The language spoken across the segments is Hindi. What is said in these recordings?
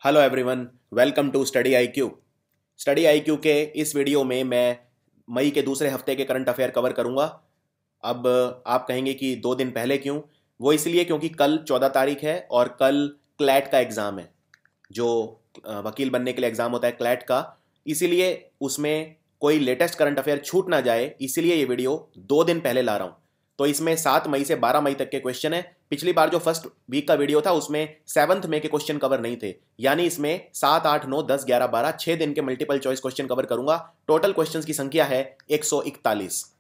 Hello everyone, welcome to Study IQ. Study IQ के इस वीडियो में मैं मई के दूसरे हफ्ते के करंट अफेयर कवर करूंगा। अब आप कहेंगे कि 2 दिन पहले क्यों? वो इसलिए क्योंकि कल 14 तारीख है और कल क्लैट का एग्ज़ाम है, जो वकील बनने के लिए एग्ज़ाम होता है क्लैट का। इसीलिए उसमें कोई लेटेस्ट करंट अफेयर छूट ना जाए, इसीलिए ये वीडियो 2 दिन पहले ला रहा हूँ। तो इसमें 7 मई से 12 मई तक के क्वेश्चन है। पिछली बार जो फर्स्ट वीक का वीडियो था उसमें 7 मई के क्वेश्चन कवर नहीं थे, यानी इसमें 7, 8, 9, 10, 11, 12 6 दिन के मल्टीपल चॉइस क्वेश्चन कवर करूंगा। टोटल क्वेश्चंस की संख्या है 141।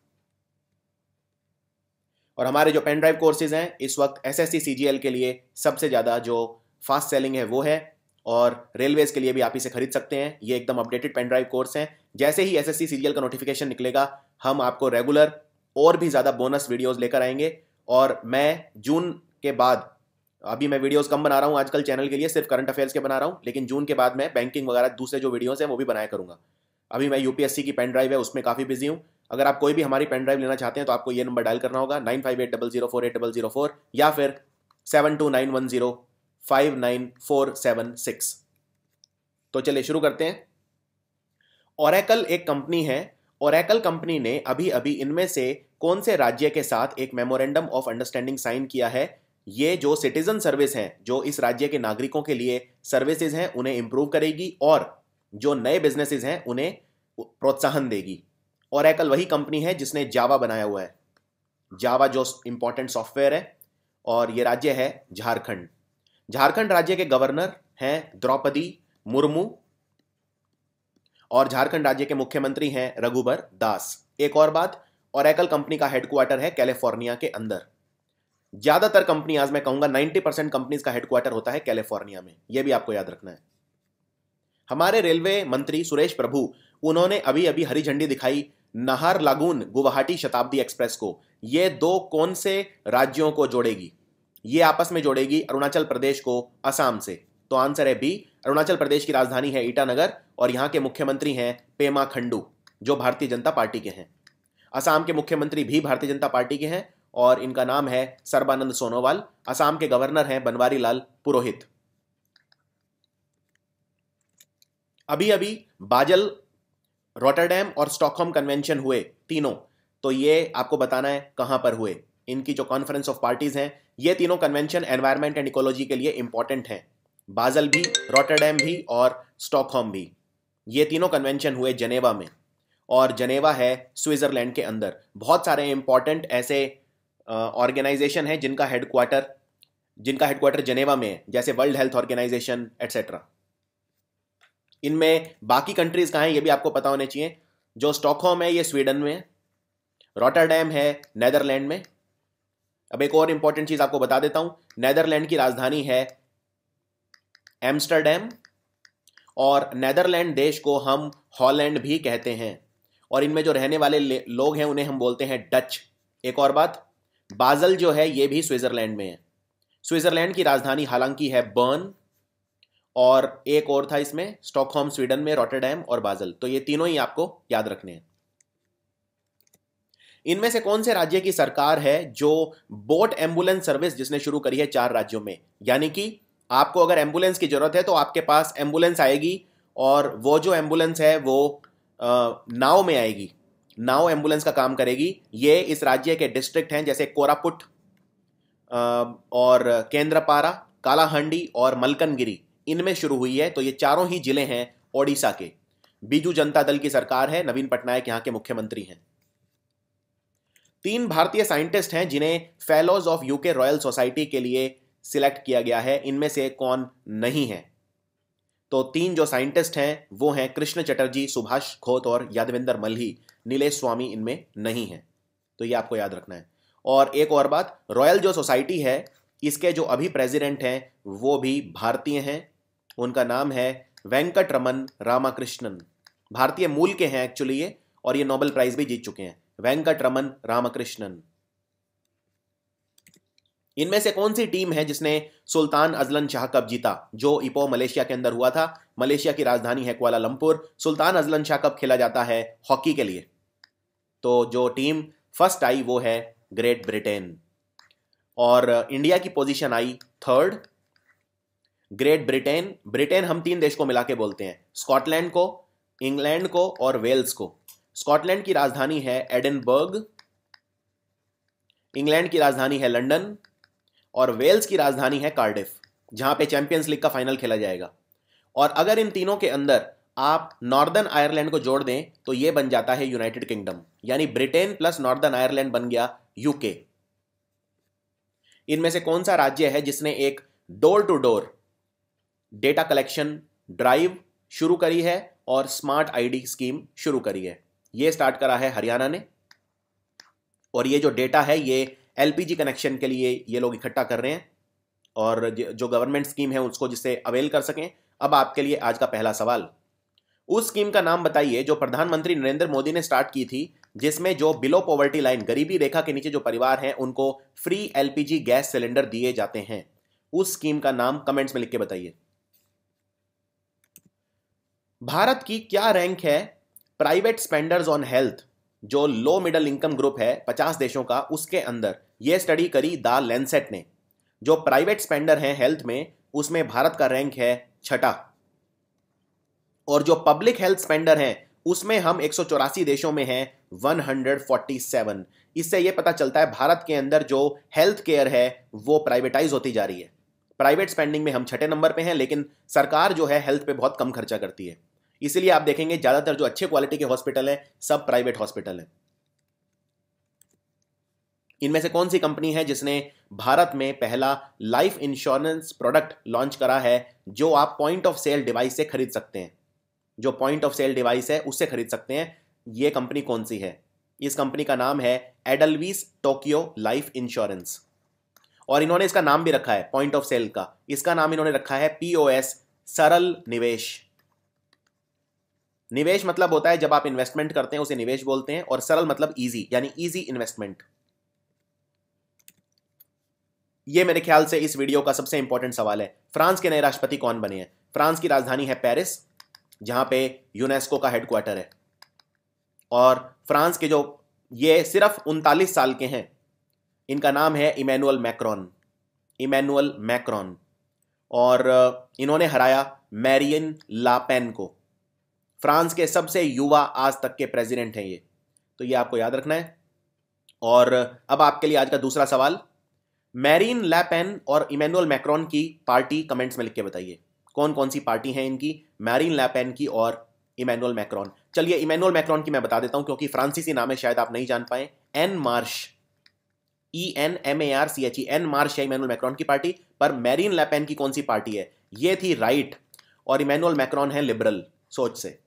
और हमारे जो पेन ड्राइव कोर्सेज हैं इस वक्त एसएससी सीजीएल के लिए सबसे ज़्यादा जो फास्ट सेलिंग है वो है, और रेलवेज के लिए भी आप इसे खरीद सकते हैं। ये एकदम अपडेटेड पेन ड्राइव कोर्स हैं। जैसे ही एसएससी सीजीएल का नोटिफिकेशन निकलेगा हम आपको रेगुलर और भी ज़्यादा बोनस वीडियोस लेकर आएंगे। और मैं जून के बाद, अभी मैं वीडियोस कम बना रहा हूँ आजकल चैनल के लिए, सिर्फ करंट अफेयर्स के बना रहा हूँ, लेकिन जून के बाद मैं बैंकिंग वगैरह दूसरे जो वीडियोस हैं वो भी बनाया करूँगा। अभी मैं यूपीएससी की पेन ड्राइव है उसमें काफ़ी बिजी हूँ। अगर आप कोई भी हमारी पेन ड्राइव लेना चाहते हैं तो आपको ये नंबर डायल करना होगा 9580048004 या फिर 7291059476। तो चलिए शुरू करते हैं। ओरेकल एक कंपनी है। ओरेकल कंपनी ने अभी अभी इनमें से कौन से राज्य के साथ एक मेमोरेंडम ऑफ अंडरस्टैंडिंग साइन किया है? ये जो सिटीजन सर्विस हैं, जो इस राज्य के नागरिकों के लिए सर्विसेज हैं, उन्हें इंप्रूव करेगी और जो नए बिजनेसेस हैं उन्हें प्रोत्साहन देगी। ओरेकल वही कंपनी है जिसने जावा बनाया हुआ है। जावा जो इंपॉर्टेंट सॉफ्टवेयर है, और ये राज्य है झारखंड। झारखंड राज्य के गवर्नर हैं द्रौपदी मुर्मू, और झारखंड राज्य के मुख्यमंत्री हैं रघुबर दास। एक और बात, ओरेकल कंपनी का हेडक्वार्टर है कैलिफोर्निया के अंदर। ज्यादातर कंपनी, आज मैं कहूंगा 90% कंपनीज का हेडक्वार्टर होता है कैलिफोर्निया में, यह भी आपको याद रखना है। हमारे रेलवे मंत्री सुरेश प्रभु, उन्होंने अभी अभी हरी झंडी दिखाई नाहरलागुन गुवाहाटी शताब्दी एक्सप्रेस को। ये दो कौन से राज्यों को जोड़ेगी? ये आपस में जोड़ेगी अरुणाचल प्रदेश को असम से। तो आंसर है बी। अरुणाचल प्रदेश की राजधानी है ईटानगर और यहाँ के मुख्यमंत्री हैं पेमा खंडू, जो भारतीय जनता पार्टी के हैं। असम के मुख्यमंत्री भी भारतीय जनता पार्टी के हैं और इनका नाम है सर्बानंद सोनोवाल। असम के गवर्नर हैं बनवारी लाल पुरोहित। अभी अभी बाजल, रॉटरडैम और स्टॉकहोम कन्वेंशन हुए तीनों। तो ये आपको बताना है कहां पर हुए। इनकी जो कॉन्फ्रेंस ऑफ पार्टीज हैं, ये तीनों कन्वेंशन एनवायरमेंट एंड इकोलॉजी के लिए इंपॉर्टेंट हैं। बाजल भी, रॉटरडैम भी और स्टॉकहोम भी। ये तीनों कन्वेंशन हुए जनेवा में, और जनेवा है स्विट्जरलैंड के अंदर। बहुत सारे इंपॉर्टेंट ऐसे ऑर्गेनाइजेशन हैं जिनका हेडक्वार्टर जनेवा में है, जैसे वर्ल्ड हेल्थ ऑर्गेनाइजेशन एटसेट्रा। इनमें बाकी कंट्रीज कहाँ हैं ये भी आपको पता होने चाहिए। जो स्टॉकहोम है ये स्वीडन में है, रॉटरडैम है नेदरलैंड में। अब एक और इंपॉर्टेंट चीज आपको बता देता हूं, नेदरलैंड की राजधानी है एम्स्टर्डम, और नेदरलैंड देश को हम हॉलैंड भी कहते हैं, और इनमें जो रहने वाले लोग हैं उन्हें हम बोलते हैं डच। एक और बात, बाजल जो है ये भी स्विट्जरलैंड में है। स्विट्जरलैंड की राजधानी हालांकि है बर्न, और एक और था इसमें स्टॉकहोम स्वीडन में, रॉटरडैम और बाजल। तो ये तीनों ही आपको याद रखने हैं। इनमें से कौन से राज्य की सरकार है जो बोट एम्बुलेंस सर्विस जिसने शुरू करी है 4 राज्यों में? यानी कि आपको अगर एम्बुलेंस की जरूरत है तो आपके पास एम्बुलेंस आएगी, और वो जो एम्बुलेंस है वो नाव में आएगी। नाव एम्बुलेंस का काम करेगी। ये इस राज्य के डिस्ट्रिक्ट हैं जैसे कोरापुट और केंद्रपारा, कालाहांडी और मलकनगिरी, इनमें शुरू हुई है। तो ये चारों ही जिले हैं ओडिशा के। बीजू जनता दल की सरकार है, नवीन पटनायक यहाँ के मुख्यमंत्री हैं। 3 भारतीय साइंटिस्ट हैं जिन्हें fellows of UK royal society के लिए सिलेक्ट किया गया है। इनमें से कौन नहीं है? तो 3 जो साइंटिस्ट हैं वो हैं कृष्ण चटर्जी, सुभाष खोत और यादविंदर मल्ही। नीलेश स्वामी इनमें नहीं है। तो ये आपको याद रखना है। और एक और बात, रॉयल जो सोसाइटी है इसके जो अभी प्रेसिडेंट हैं वो भी भारतीय हैं। उनका नाम है वेंकट रमन रामाकृष्णन। भारतीय मूल के हैं एक्चुअली ये, और ये नोबेल प्राइज भी जीत चुके हैं, वेंकट रमन रामाकृष्णन। इनमें से कौन सी टीम है जिसने सुल्तान अजलन शाह कप जीता, जो इपो मलेशिया के अंदर हुआ था? मलेशिया की राजधानी है Kuala Lumpur. Sultan Azlan Shah cup खेला जाता है हॉकी के लिए। तो जो टीम फर्स्ट आई वो है ग्रेट ब्रिटेन, और इंडिया की पोजीशन आई 3rd। ग्रेट ब्रिटेन, ब्रिटेन हम 3 देश को मिला के बोलते हैं, स्कॉटलैंड को, इंग्लैंड को और वेल्स को। स्कॉटलैंड की राजधानी है एडिनबर्ग, इंग्लैंड की राजधानी है लंदन और वेल्स की राजधानी है कार्डिफ, जहां पे चैंपियंस लीग का फाइनल खेला जाएगा। और अगर इन तीनों के अंदर आप नॉर्दर्न आयरलैंड को जोड़ दें तो यह बन जाता है यूनाइटेड किंगडम, यानी ब्रिटेन प्लस नॉर्दर्न आयरलैंड बन गया यूके। इनमें से कौन सा राज्य है जिसने एक door to door data collection drive शुरू करी है और स्मार्ट आईडी स्कीम शुरू करी है? यह स्टार्ट करा है हरियाणा ने। और ये जो डेटा है ये एलपीजी कनेक्शन के लिए ये लोग इकट्ठा कर रहे हैं और जो गवर्नमेंट स्कीम है उसको जिससे अवेल कर सकें। अब आपके लिए आज का पहला सवाल, उस स्कीम का नाम बताइए जो प्रधानमंत्री नरेंद्र मोदी ने स्टार्ट की थी, जिसमें जो बिलो पॉवर्टी लाइन, गरीबी रेखा के नीचे जो परिवार हैं उनको फ्री एलपीजी गैस सिलेंडर दिए जाते हैं। उस स्कीम का नाम कमेंट्स में लिख के बताइए। भारत की क्या रैंक है प्राइवेट स्पेंडर्स ऑन हेल्थ, जो लो मिडिल इनकम ग्रुप है 50 देशों का, उसके अंदर यह स्टडी करी द लैंसेट ने। जो प्राइवेट स्पेंडर हैं हेल्थ में उसमें भारत का रैंक है 6ठा और जो पब्लिक हेल्थ स्पेंडर हैं उसमें हम 184 देशों में हैं 147। इससे यह पता चलता है भारत के अंदर जो हेल्थ केयर है वो प्राइवेटाइज होती जा रही है। प्राइवेट स्पेंडिंग में हम 6ठे नंबर पे हैं, लेकिन सरकार जो है हेल्थ पे बहुत कम खर्चा करती है। इसीलिए आप देखेंगे ज्यादातर जो अच्छे क्वालिटी के हॉस्पिटल हैं सब प्राइवेट हॉस्पिटल हैं। इनमें से कौन सी कंपनी है जिसने भारत में पहला लाइफ इंश्योरेंस प्रोडक्ट लॉन्च करा है जो आप पॉइंट ऑफ सेल डिवाइस से खरीद सकते हैं? जो पॉइंट ऑफ सेल डिवाइस है उससे खरीद सकते हैं। यह कंपनी कौन सी है? इस कंपनी का नाम है एडलवीस टोक्यो लाइफ इंश्योरेंस और इन्होंने इसका नाम भी रखा है पॉइंट ऑफ सेल का, इसका नाम इन्होंने रखा है पीओएस, सरल निवेश। निवेश मतलब होता है जब आप इन्वेस्टमेंट करते हैं उसे निवेश बोलते हैं, और सरल मतलब इजी, यानी इजी इन्वेस्टमेंट। यह मेरे ख्याल से इस वीडियो का सबसे इंपॉर्टेंट सवाल है, फ्रांस के नए राष्ट्रपति कौन बने हैं? फ्रांस की राजधानी है पेरिस, जहां पे यूनेस्को का हेडक्वार्टर है। और फ्रांस के जो ये सिर्फ 39 साल के हैं, इनका नाम है इमैनुअल मैक्रोन, इमैनुअल मैक्रोन। और इन्होंने हराया मैरिन लापेन को। फ्रांस के सबसे युवा आज तक के प्रेसिडेंट हैं ये, तो ये आपको याद रखना है। और अब आपके लिए आज का दूसरा सवाल, मैरीन लैपेन और इमैनुअल मैक्रोन की पार्टी कमेंट्स में लिख के बताइए। कौन कौन सी पार्टी है इनकी, मैरीन लैपेन की और इमैनुअल मैक्रोन? चलिए इमैनुअल मैक्रोन की मैं बता देता हूं क्योंकि फ्रांसीसी नाम है, शायद आप नहीं जान पाए। En Marche, ENMARCH, En Marche है इमैनुअल मैक्रोन की पार्टी। पर मैरीन लैपेन की कौन सी पार्टी है? ये थी राइट, और इमैनुअल मैक्रोन है लिबरल सोच से।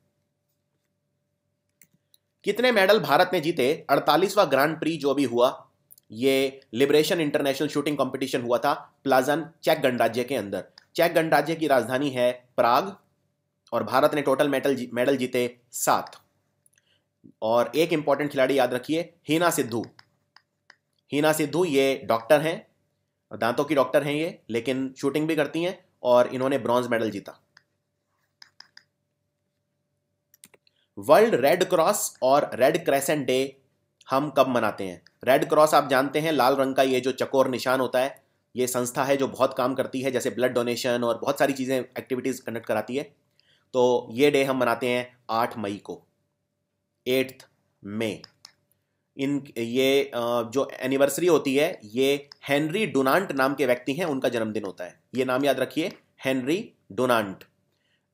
कितने मेडल भारत ने जीते 48वां ग्रांड प्री जो भी हुआ, ये लिबरेशन इंटरनेशनल शूटिंग कंपटीशन हुआ था प्लाजन, चेक गणराज्य के अंदर। चेक गणराज्य की राजधानी है प्राग और भारत ने टोटल मेडल जीते 7। और एक इंपॉर्टेंट खिलाड़ी याद रखिए, हीना सिद्धू। हीना सिद्धू ये डॉक्टर हैं, दांतों की डॉक्टर हैं ये, लेकिन शूटिंग भी करती हैं और इन्होंने ब्रॉन्ज मेडल जीता। वर्ल्ड रेड क्रॉस और रेड क्रेसेंट डे हम कब मनाते हैं? रेड क्रॉस आप जानते हैं, लाल रंग का ये जो चकोर निशान होता है, ये संस्था है जो बहुत काम करती है, जैसे ब्लड डोनेशन और बहुत सारी चीज़ें, एक्टिविटीज़ कंडक्ट कराती है। तो ये डे हम मनाते हैं 8 मई को, 8 मई। ये जो एनिवर्सरी होती है ये हेनरी डुनांट नाम के व्यक्ति हैं, उनका जन्मदिन होता है। ये नाम याद रखिए, हेनरी डुनांट।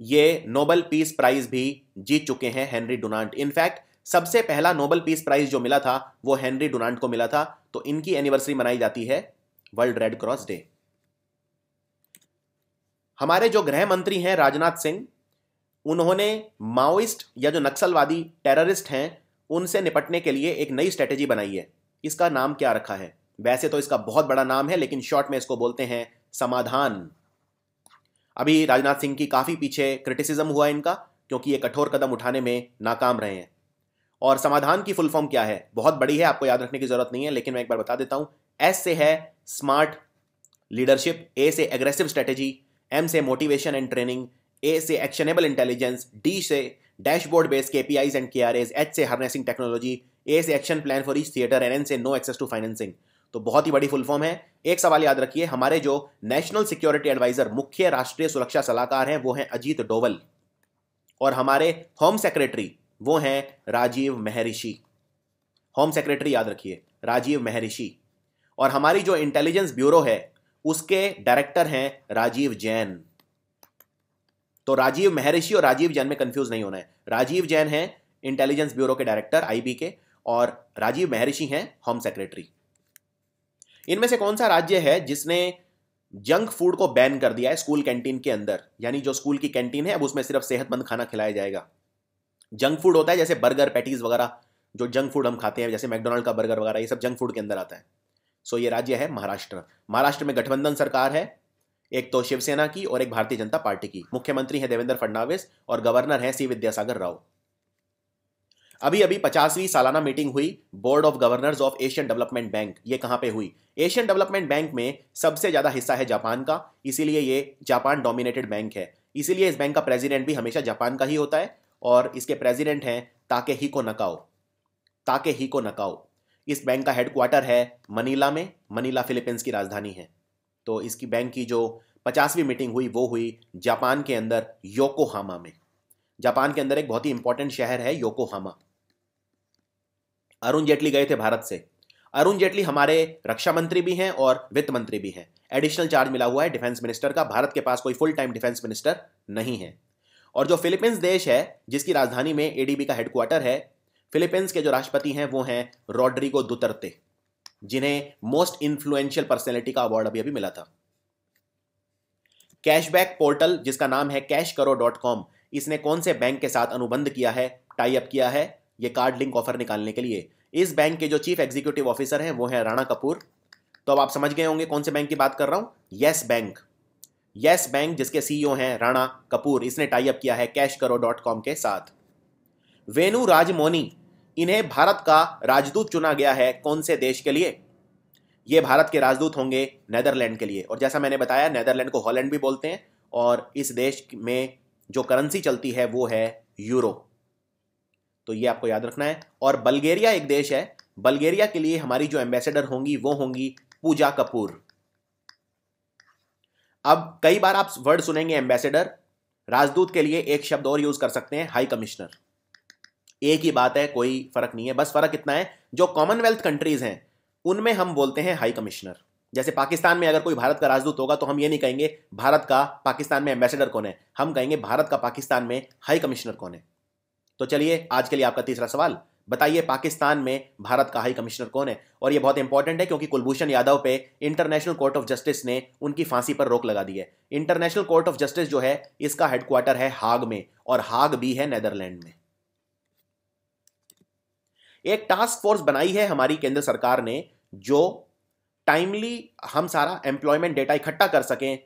ये नोबेल पीस प्राइज भी जीत चुके हैं हेनरी डुनांट। इनफैक्ट सबसे पहला नोबेल पीस प्राइज जो मिला था वो हेनरी डुनांट को मिला था। तो इनकी एनिवर्सरी मनाई जाती है वर्ल्ड रेड क्रॉस डे। हमारे जो गृह मंत्री हैं राजनाथ सिंह, उन्होंने माओइस्ट या जो नक्सलवादी टेररिस्ट हैं उनसे निपटने के लिए एक नई स्ट्रेटेजी बनाई है। इसका नाम क्या रखा है? वैसे तो इसका बहुत बड़ा नाम है, लेकिन शॉर्ट में इसको बोलते हैं समाधान। अभी राजनाथ सिंह की काफी पीछे क्रिटिसिज्म हुआ इनका, क्योंकि ये कठोर कदम उठाने में नाकाम रहे हैं। और समाधान की फुल फॉर्म क्या है? बहुत बड़ी है, आपको याद रखने की जरूरत नहीं है, लेकिन मैं एक बार बता देता हूं। एस से है स्मार्ट लीडरशिप, ए से एग्रेसिव स्ट्रेटेजी, एम से मोटिवेशन एंड ट्रेनिंग, ए से एक्शनेबल इंटेलिजेंस, डी से dashboard based KPIs and KRAs, H से हार्नेसिंग टेक्नोलॉजी, ए से action plan for each theatre, and N से नो एक्सेस टू फाइनेंसिंग। तो बहुत ही बड़ी फुल फॉर्म है। एक सवाल याद रखिए, हमारे जो नेशनल सिक्योरिटी एडवाइजर, मुख्य राष्ट्रीय सुरक्षा सलाहकार हैं, वो हैं अजीत डोवल, और हमारे होम सेक्रेटरी वो हैं राजीव महर्षि। होम सेक्रेटरी याद रखिए, राजीव महर्षि। और हमारी जो इंटेलिजेंस ब्यूरो है उसके डायरेक्टर हैं राजीव जैन। तो राजीव महर्षि और राजीव जैन में कंफ्यूज नहीं होना है। राजीव जैन हैं इंटेलिजेंस ब्यूरो के डायरेक्टर आईबी के, और राजीव महर्षि हैं होम सेक्रेटरी। इनमें से कौन सा राज्य है जिसने जंक फूड को बैन कर दिया है स्कूल कैंटीन के अंदर? यानी जो स्कूल की कैंटीन है अब उसमें सिर्फ सेहतमंद खाना खिलाया जाएगा। जंक फूड होता है जैसे बर्गर, पैटीज वगैरह, जो जंक फूड हम खाते हैं, जैसे मैकडोनल्ड का बर्गर वगैरह, ये सब जंक फूड के अंदर आता है। सो ये राज्य है महाराष्ट्र। महाराष्ट्र में गठबंधन सरकार है, एक तो शिवसेना की और एक भारतीय जनता पार्टी की। मुख्यमंत्री है देवेंद्र फडणवीस और गवर्नर है सी विद्यासागर राव। अभी अभी 50वीं सालाना मीटिंग हुई board of governors of Asian development bank. ये कहां पे हुई? एशियन डेवलपमेंट बैंक में सबसे ज्यादा हिस्सा है जापान का, इसीलिए ये जापान डोमिनेटेड बैंक है। इसीलिए इस बैंक का प्रेसिडेंट भी हमेशा जापान का ही होता है, और इसके प्रेसिडेंट हैं ताकेहिको नकाओ। Takehiko Nakao. इस बैंक का हेडक्वार्टर है मनीला में। मनीला फिलीपींस की राजधानी है। तो इसकी बैंक की जो 50वीं मीटिंग हुई वो हुई जापान के अंदर योकोहामा में। जापान के अंदर एक बहुत ही इंपॉर्टेंट शहर है योकोहामा। अरुण जेटली गए थे भारत से। अरुण जेटली हमारे रक्षा मंत्री भी हैं और वित्त मंत्री भी हैं। एडिशनल चार्ज मिला हुआ है डिफेंस मिनिस्टर का। भारत के पास कोई फुल टाइम डिफेंस मिनिस्टर नहीं है। और जो फिलीपींस देश है जिसकी राजधानी में एडीबी का हेडक्वार्टर है, फिलीपींस के जो राष्ट्रपति हैं वो हैं रोड्रिगो दुतर्ते, जिन्हें मोस्ट इन्फ्लुएंशियल पर्सनैलिटी का अवार्ड अभी अभी मिला था। कैशबैक पोर्टल जिसका नाम है cashkaro.com, इसने कौन से बैंक के साथ अनुबंध किया है, टाई अप किया है, ये कार्ड लिंक ऑफर निकालने के लिए? इस बैंक के जो चीफ एग्जीक्यूटिव ऑफिसर हैं वो हैं राणा कपूर। तो अब आप समझ गए होंगे कौन से बैंक की बात कर रहा हूं, येस बैंक। येस बैंक जिसके सीईओ हैं राणा कपूर, इसने टाई अप किया है cashkaro.com के साथ। वेनु राजमोनी, इन्हें भारत का राजदूत चुना गया है कौन से देश के लिए? ये भारत के राजदूत होंगे नेदरलैंड के लिए। और जैसा मैंने बताया, नेदरलैंड को हॉलैंड भी बोलते हैं, और इस देश में जो करेंसी चलती है वो है यूरो। तो ये आपको याद रखना है। और बल्गेरिया एक देश है, बल्गेरिया के लिए हमारी जो एम्बेसडर होंगी वो होंगी पूजा कपूर। अब कई बार आप वर्ड सुनेंगे एम्बेसडर। राजदूत के लिए एक शब्द और यूज कर सकते हैं, हाई कमिश्नर। एक ही बात है, कोई फर्क नहीं है। बस फर्क इतना है, जो कॉमनवेल्थ कंट्रीज हैं उनमें हम बोलते हैं हाई कमिश्नर। जैसे पाकिस्तान में अगर कोई भारत का राजदूत होगा तो हम ये नहीं कहेंगे भारत का पाकिस्तान में एम्बेसडर कौन है, हम कहेंगे भारत का पाकिस्तान में हाई कमिश्नर कौन है। तो चलिए आज के लिए आपका तीसरा सवाल, बताइए पाकिस्तान में भारत का हाई कमिश्नर कौन है? और ये बहुत इंपॉर्टेंट है क्योंकि कुलभूषण यादव पे इंटरनेशनल कोर्ट ऑफ जस्टिस ने उनकी फांसी पर रोक लगा दी है। इंटरनेशनल कोर्ट ऑफ जस्टिस जो है इसका हेडक्वार्टर है हाग में, और हाग भी है नेदरलैंड में। एक टास्क फोर्स बनाई है हमारी केंद्र सरकार ने जो टाइमली हम सारा एम्प्लॉयमेंट डेटा इकट्ठा कर सकें,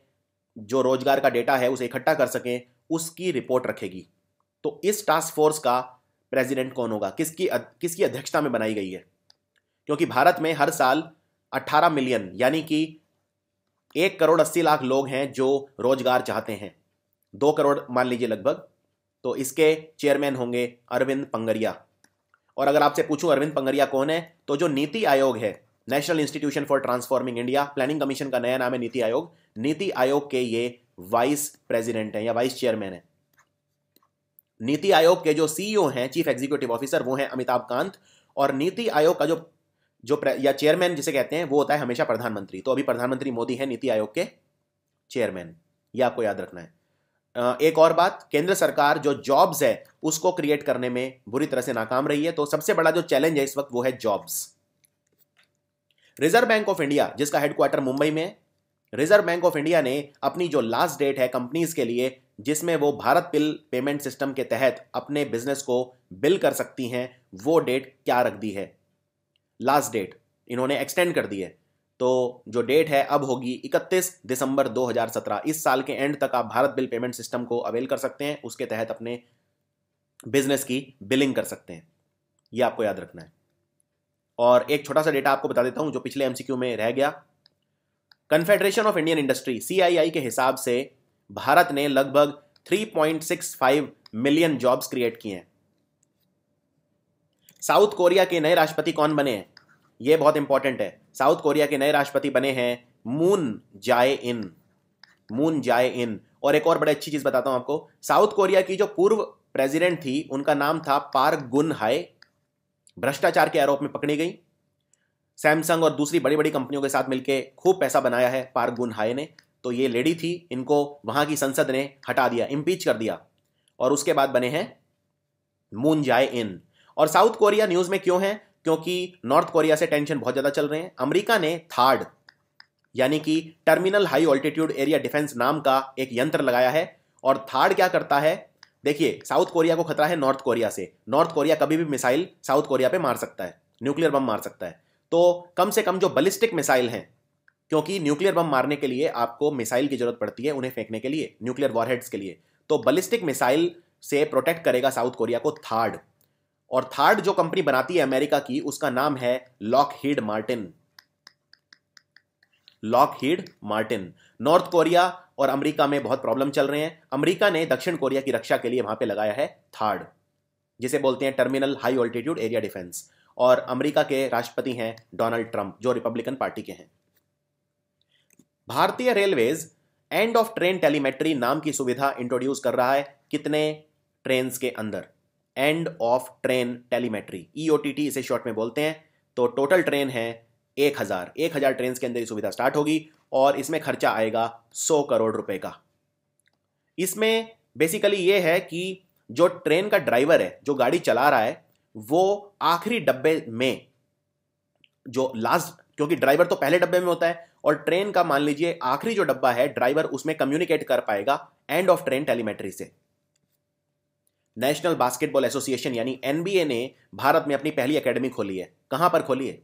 जो रोजगार का डेटा है उसे इकट्ठा कर सकें, उसकी रिपोर्ट रखेगी। तो इस टास्क फोर्स का प्रेसिडेंट कौन होगा, किसकी अध्यक्षता में बनाई गई है? क्योंकि भारत में हर साल 18 मिलियन यानी कि 1,80,00,000 लोग हैं जो रोजगार चाहते हैं, 2 करोड़ मान लीजिए लगभग। तो इसके चेयरमैन होंगे अरविंद पंगरिया। और अगर आपसे पूछूं अरविंद पंगरिया कौन है, तो जो नीति आयोग है, national institution for transforming India, planning commission का नया नाम है नीति आयोग। नीति आयोग के ये वाइस प्रेसिडेंट हैं या वाइस चेयरमैन है। नीति आयोग के जो सीईओ हैं, चीफ एग्जीक्यूटिव ऑफिसर, वो हैं अमिताभ कांत। और नीति आयोग का जो या चेयरमैन जिसे कहते हैं वो होता है हमेशा प्रधानमंत्री। तो अभी प्रधानमंत्री मोदी है नीति आयोग के चेयरमैन, ये आपको याद रखना है। एक और बात, केंद्र सरकार जो जॉब्स है उसको क्रिएट करने में बुरी तरह से नाकाम रही है। तो सबसे बड़ा जो चैलेंज है इस वक्त वो है jobs. Reserve bank of India जिसका हेडक्वार्टर मुंबई में है, रिजर्व बैंक ऑफ इंडिया ने अपनी जो लास्ट डेट है कंपनीज के लिए जिसमें वो भारत बिल पेमेंट सिस्टम के तहत अपने बिजनेस को बिल कर सकती हैं, वो डेट क्या रख दी है? लास्ट डेट इन्होंने एक्सटेंड कर दी है। तो जो डेट है अब होगी 31 दिसंबर 2017। इस साल के एंड तक आप भारत बिल पेमेंट सिस्टम को अवेल कर सकते हैं, उसके तहत अपने बिजनेस की बिलिंग कर सकते हैं। यह आपको याद रखना है। और एक छोटा सा डेटा आपको बता देता हूं जो पिछले एमसीक्यू में रह गया। Confederation of Indian industry CII के हिसाब से भारत ने लगभग 3.65 मिलियन जॉब्स क्रिएट किए हैं। साउथ कोरिया के नए राष्ट्रपति कौन बने हैं? ये बहुत इंपॉर्टेंट है। साउथ कोरिया के नए राष्ट्रपति बने हैं मून जाए इन। मून जाए इन। और एक और बड़ी अच्छी चीज बताता हूं आपको, साउथ कोरिया की जो पूर्व प्रेसिडेंट थी उनका नाम था पार्क गुन हाय, भ्रष्टाचार के आरोप में पकड़ी गई। सैमसंग और दूसरी बड़ी बड़ी कंपनियों के साथ मिलकर खूब पैसा बनाया है पार्क गुन हाय ने। तो ये लेडी थी, इनको वहां की संसद ने हटा दिया, इम्पीच कर दिया, और उसके बाद बने हैं मून जाए इन। और साउथ कोरिया न्यूज में क्यों है? क्योंकि नॉर्थ कोरिया से टेंशन बहुत ज्यादा चल रहे हैं। अमेरिका ने थार्ड यानी कि terminal high altitude area defence नाम का एक यंत्र लगाया है। और थार्ड क्या करता है? देखिए, साउथ कोरिया को खतरा है नॉर्थ कोरिया से। नॉर्थ कोरिया कभी भी मिसाइल साउथ कोरिया पे मार सकता है, न्यूक्लियर बम मार सकता है। तो कम से कम जो बैलिस्टिक मिसाइल हैं, क्योंकि न्यूक्लियर बम मारने के लिए आपको मिसाइल की जरूरत पड़ती है, उन्हें फेंकने के लिए, न्यूक्लियर वॉरहेड्स के लिए। तो बैलिस्टिक मिसाइल से प्रोटेक्ट करेगा साउथ कोरिया को थार्ड। और थार्ड जो कंपनी बनाती है अमेरिका की, उसका नाम है Lockheed Martin. Lockheed Martin. North Korea और अमेरिका में बहुत प्रॉब्लम चल रहे हैं। अमेरिका ने दक्षिण कोरिया की रक्षा के लिए वहां पे लगाया है थार्ड, जिसे बोलते हैं terminal high altitude area defence. और अमेरिका के राष्ट्रपति हैं डोनाल्ड ट्रंप, जो रिपब्लिकन पार्टी के हैं। भारतीय railways end of train telemetry नाम की सुविधा इंट्रोड्यूस कर रहा है। कितने ट्रेन के अंदर? End of train telemetry, EOTT इसे शॉर्ट में बोलते हैं। तो टोटल ट्रेन है 1000 ट्रेन के अंदर ये सुविधा स्टार्ट होगी, और इसमें खर्चा आएगा 100 करोड़ रुपए का। इसमें बेसिकली ये है कि जो ट्रेन का ड्राइवर है, जो गाड़ी चला रहा है, वो आखिरी डब्बे में, जो लास्ट, क्योंकि ड्राइवर तो पहले डब्बे में होता है, और ट्रेन का मान लीजिए आखिरी जो डब्बा है, ड्राइवर उसमें कम्युनिकेट कर पाएगा एंड ऑफ ट्रेन टेलीमेट्री से। नेशनल बास्केटबॉल एसोसिएशन यानी एनबीए ने भारत में अपनी पहली एकेडमी खोली है। कहां पर खोली है?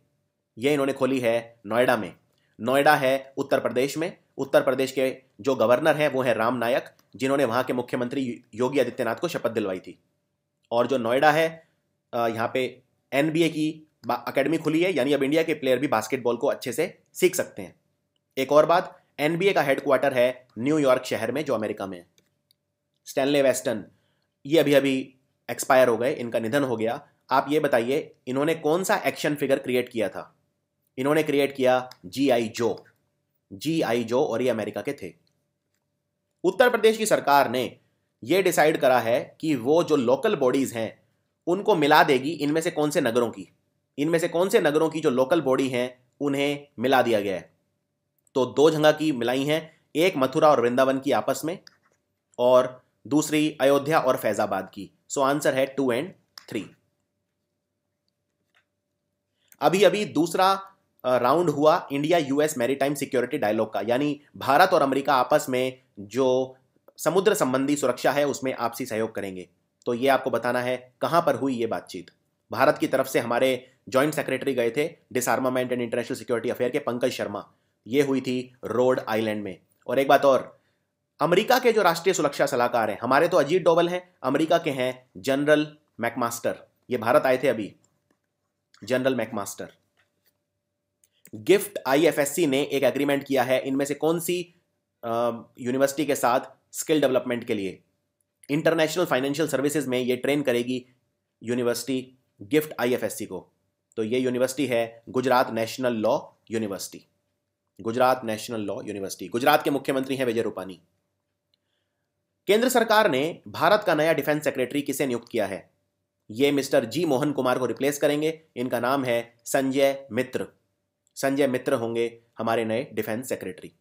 ये इन्होंने खोली है नोएडा में। नोएडा है उत्तर प्रदेश में। उत्तर प्रदेश के जो गवर्नर हैं वो है राम नायक, जिन्होंने वहां के मुख्यमंत्री योगी आदित्यनाथ को शपथ दिलवाई थी। और जो नोएडा है, यहाँ पे एनबीए की एकेडमी खुली है, यानी अब इंडिया के प्लेयर भी बास्केटबॉल को अच्छे से सीख सकते हैं। एक और बात, एनबीए का हेडक्वार्टर है न्यूयॉर्क शहर में, जो अमेरिका में है। स्टैनले वेस्टन, ये अभी अभी एक्सपायर हो गए, इनका निधन हो गया। आप ये बताइए, इन्होंने कौन सा एक्शन फिगर क्रिएट किया था? इन्होंने क्रिएट किया जीआई जो। जीआई जो, और ये अमेरिका के थे। उत्तर प्रदेश की सरकार ने यह डिसाइड करा है कि वो जो लोकल बॉडीज हैं उनको मिला देगी इनमें से कौन से नगरों की। इनमें से कौन से नगरों की जो लोकल बॉडी हैं उन्हें मिला दिया गया है। तो 2 जगह की मिलाई हैं, एक मथुरा और वृंदावन की आपस में, और दूसरी अयोध्या और फैजाबाद की। सो आंसर है 2 और 3। अभी अभी दूसरा राउंड हुआ India US maritime security dialogue का, यानी भारत और अमेरिका आपस में जो समुद्र संबंधी सुरक्षा है उसमें आपसी सहयोग करेंगे। तो ये आपको बताना है कहां पर हुई ये बातचीत। भारत की तरफ से हमारे जॉइंट सेक्रेटरी गए थे डिसआर्मामेंट एंड इंटरनेशनल सिक्योरिटी अफेयर के, पंकज शर्मा। ये हुई थी रोड आइलैंड में। और एक बात और, अमेरिका के जो राष्ट्रीय सुरक्षा सलाहकार हैं, हमारे तो अजीत डोवल हैं, अमेरिका के हैं जनरल मैकमास्टर। ये भारत आए थे अभी, जनरल मैकमास्टर। गिफ्ट आईएफएससी ने एक एग्रीमेंट किया है, इनमें से कौन सी यूनिवर्सिटी के साथ? स्किल डेवलपमेंट के लिए। इंटरनेशनल फाइनेंशियल सर्विसेज में ये ट्रेन करेगी यूनिवर्सिटी गिफ्ट आईएफएससी को। तो ये यूनिवर्सिटी है Gujarat national law university. Gujarat national law university. Gujarat के मुख्यमंत्री हैं विजय रूपानी। केंद्र सरकार ने भारत का नया डिफेंस सेक्रेटरी किसे नियुक्त किया है? ये मिस्टर जी मोहन कुमार को रिप्लेस करेंगे। इनका नाम है संजय मित्र। संजय मित्र होंगे हमारे नए डिफेंस सेक्रेटरी।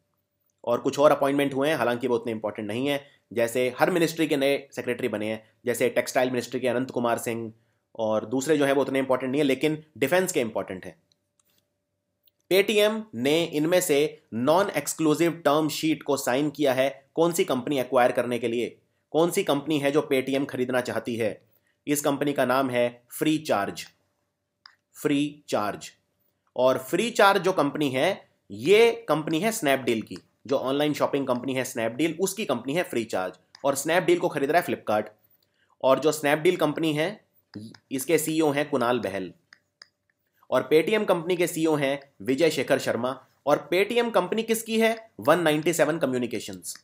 और कुछ और अपॉइंटमेंट हुए हैं, हालांकि वो उतने इंपॉर्टेंट नहीं है। जैसे हर मिनिस्ट्री के नए सेक्रेटरी बने हैं, जैसे टेक्सटाइल मिनिस्ट्री के अनंत कुमार सिंह, और दूसरे जो है वो उतने इंपॉर्टेंट नहीं है, लेकिन डिफेंस के इंपॉर्टेंट हैं। पेटीएम ने इनमें से नॉन एक्सक्लूसिव टर्म शीट को साइन किया है कौन सी कंपनी एक्वायर करने के लिए? कौन सी कंपनी है जो पेटीएम खरीदना चाहती है? इस कंपनी का नाम है फ्री चार्ज। Free charge. और फ्री चार्ज जो कंपनी है, ये कंपनी है स्नैपडील की। जो ऑनलाइन शॉपिंग कंपनी है स्नैपडील, उसकी कंपनी है फ्री चार्ज। और स्नैपडील को खरीद रहा है फ्लिपकार्ट। और जो स्नैपडील कंपनी है, इसके सीईओ हैं कुणाल बहल। और पेटीएम कंपनी के सीईओ हैं विजय शेखर शर्मा। और पेटीएम कंपनी किसकी है? 197 कम्युनिकेशंस।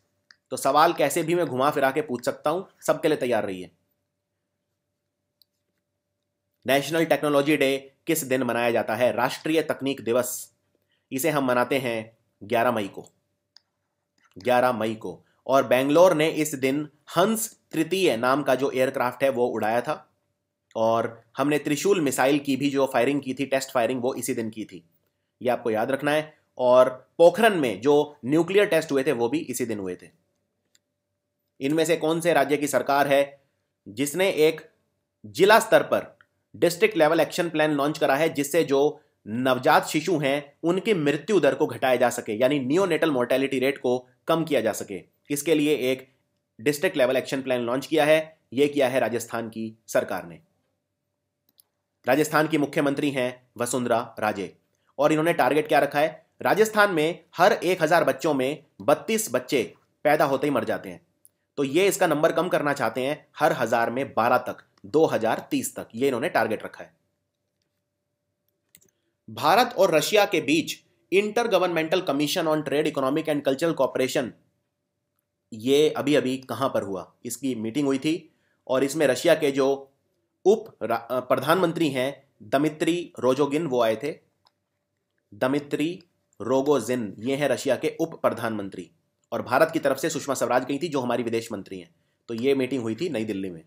तो सवाल कैसे भी मैं घुमा फिरा के पूछ सकता हूं, सबके लिए तैयार रहिए। नेशनल टेक्नोलॉजी डे किस दिन मनाया जाता है? राष्ट्रीय तकनीक दिवस। इसे हम मनाते हैं 11 मई को, 11 मई को। और बेंगलोर ने इस दिन हंस तृतीय नाम का जो एयरक्राफ्ट है वो उड़ाया था। और हमने त्रिशूल मिसाइल की भी जो फायरिंग की थी, टेस्ट फायरिंग, वो इसी दिन की थी। ये आपको याद रखना है। और पोखरन में जो न्यूक्लियर टेस्ट हुए थे वो भी इसी दिन हुए थे। इनमें से कौन से राज्य की सरकार है जिसने एक जिला स्तर पर district level action plan launch करा है, जिससे जो नवजात शिशु हैं उनकी मृत्यु दर को घटाया जा सके, यानी नियोनेटल मोर्टेलिटी रेट को कम किया जा सके? इसके लिए एक district level action plan launch किया है। यह किया है राजस्थान की सरकार ने। राजस्थान की मुख्यमंत्री हैं वसुंधरा राजे। और इन्होंने टारगेट क्या रखा है? राजस्थान में हर 1000 बच्चों में 32 बच्चे पैदा होते ही मर जाते हैं। तो ये इसका नंबर कम करना चाहते हैं, हर 1000 में 12 तक, 2030 तक ये इन्होंने टारगेट रखा है। भारत और रशिया के बीच intergovernmental commission on trade, economic and cultural cooperation, ये अभी अभी कहां पर हुआ? इसकी मीटिंग हुई थी और इसमें रशिया के जो उप प्रधानमंत्री हैं दमित्री रोजोगिन, वो आए थे। दमित्री रोगोजिन, ये हैं रशिया के उप प्रधानमंत्री। और भारत की तरफ से सुषमा स्वराज गई थी, जो हमारी विदेश मंत्री हैं। तो ये मीटिंग हुई थी नई दिल्ली में।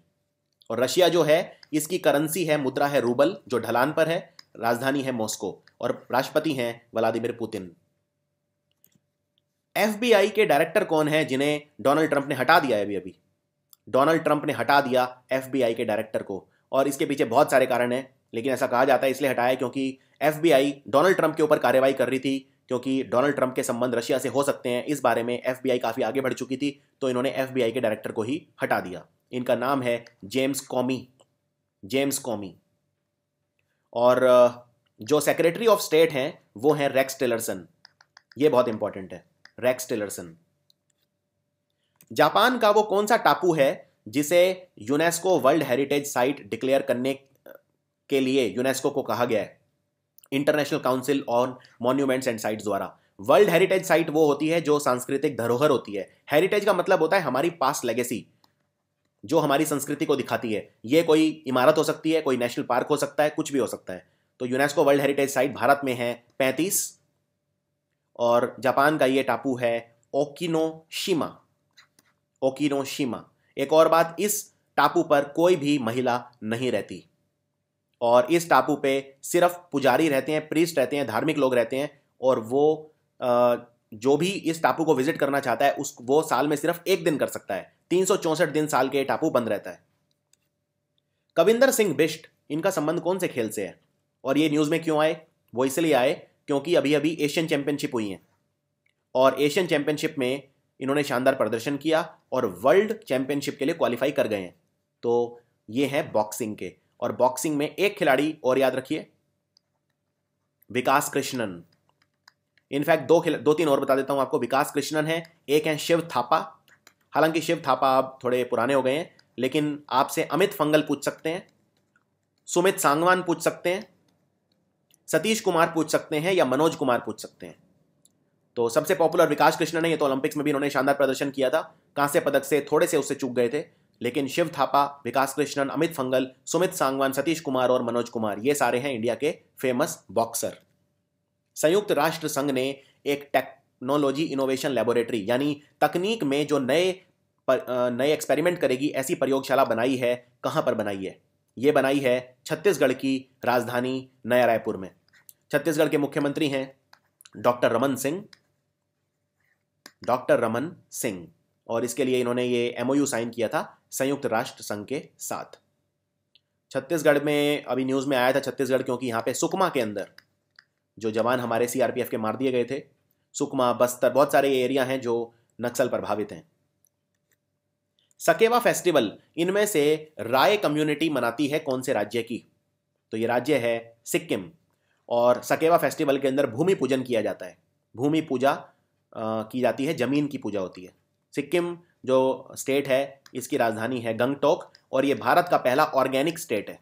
और रशिया जो है, इसकी करेंसी है, मुद्रा है रूबल, जो ढलान पर है, राजधानी है मॉस्को, और राष्ट्रपति हैं व्लादिमीर पुतिन। एफबीआई के डायरेक्टर कौन है जिन्हें डोनाल्ड ट्रंप ने हटा दिया है? अभी अभी डोनाल्ड ट्रंप ने हटा दिया एफबीआई के डायरेक्टर को। और इसके पीछे बहुत सारे कारण हैं, लेकिन ऐसा कहा जाता है इसलिए हटाया क्योंकि एफबीआई डोनाल्ड ट्रंप के ऊपर कार्रवाई कर रही थी, क्योंकि डोनाल्ड ट्रंप के संबंध रशिया से हो सकते हैं, इस बारे में एफबीआई काफी आगे बढ़ चुकी थी। तो इन्होंने एफबीआई के डायरेक्टर को ही हटा दिया। इनका नाम है जेम्स कॉमी, जेम्स कॉमी। और जो सेक्रेटरी ऑफ स्टेट हैं वो हैं रेक्स टिलरसन। ये बहुत इंपॉर्टेंट है, रेक्स टिलरसन। जापान का वो कौन सा टापू है जिसे UNESCO world heritage site declare करने के लिए यूनेस्को को कहा गया है, international council on monuments and sites द्वारा? वर्ल्ड हेरिटेज साइट वो होती है जो सांस्कृतिक धरोहर होती है। हेरिटेज का मतलब होता है हमारी पास्ट लेगेसी, जो हमारी संस्कृति को दिखाती है। ये कोई इमारत हो सकती है, कोई नेशनल पार्क हो सकता है, कुछ भी हो सकता है। तो UNESCO world heritage site Bharat में है 35, और जापान का ये टापू है ओकिनोशिमा, ओकिनोशिमा। एक और बात, इस टापू पर कोई भी महिला नहीं रहती, और इस टापू पे सिर्फ पुजारी रहते हैं, प्रीस्ट रहते हैं, धार्मिक लोग रहते हैं। और वो जो भी इस टापू को विजिट करना चाहता है वो साल में सिर्फ 1 दिन कर सकता है। 364 दिन साल के टापू बंद रहता है। कविंदर सिंह बिष्ट, इनका संबंध कौन से खेल से है और ये न्यूज में क्यों आए? वो इसलिए आए क्योंकि अभी अभी एशियन चैंपियनशिप हुई है, और एशियन चैंपियनशिप में इन्होंने शानदार प्रदर्शन किया और वर्ल्ड चैंपियनशिप के लिए क्वालिफाई कर गए हैं। तो ये है बॉक्सिंग के। और बॉक्सिंग में एक खिलाड़ी और याद रखिए, विकास कृष्णन। इनफैक्ट 2-3 और बता देता हूं आपको। विकास कृष्णन है, एक है शिव थापा। हालांकि शिव थापा अब थोड़े पुराने हो गए हैं, लेकिन आपसे अमित फंगल पूछ सकते हैं, सुमित सांगवान पूछ सकते हैं, सतीश कुमार पूछ सकते हैं, या मनोज कुमार पूछ सकते हैं। तो सबसे पॉपुलर विकास कृष्णन है। ये तो ओलंपिक्स में भी इन्होंने शानदार प्रदर्शन किया था, कांस्य पदक से थोड़े से उससे चूक गए थे। लेकिन शिव थापा, विकास कृष्णन, अमित फंगल, सुमित सांगवान, सतीश कुमार और मनोज कुमार, ये सारे हैं इंडिया के फेमस बॉक्सर। संयुक्त राष्ट्र संघ ने एक टेक्नोलॉजी इनोवेशन लेबोरेटरी, यानी तकनीक में जो नए एक्सपेरिमेंट करेगी, ऐसी प्रयोगशाला बनाई है। कहां पर बनाई है? ये बनाई है छत्तीसगढ़ की राजधानी नया रायपुर में। छत्तीसगढ़ के मुख्यमंत्री हैं डॉक्टर रमन सिंह, डॉक्टर रमन सिंह। और इसके लिए इन्होंने ये एमओयू साइन किया था संयुक्त राष्ट्र संघ के साथ। छत्तीसगढ़ में अभी न्यूज़ में आया था छत्तीसगढ़, क्योंकि यहाँ पे सुकमा के अंदर जो जवान हमारे सीआरपीएफ के मार दिए गए थे, सुकमा, बस्तर, बहुत सारे एरिया हैं जो नक्सल प्रभावित हैं। सकेवा फेस्टिवल, इनमें से राय कम्युनिटी मनाती है कौन से राज्य की? तो ये राज्य है सिक्किम। और सकेवा फेस्टिवल के अंदर भूमि पूजन किया जाता है, भूमि पूजा की जाती है, जमीन की पूजा होती है। सिक्किम जो स्टेट है, इसकी राजधानी है गंगटोक, और ये भारत का पहला ऑर्गेनिक स्टेट है।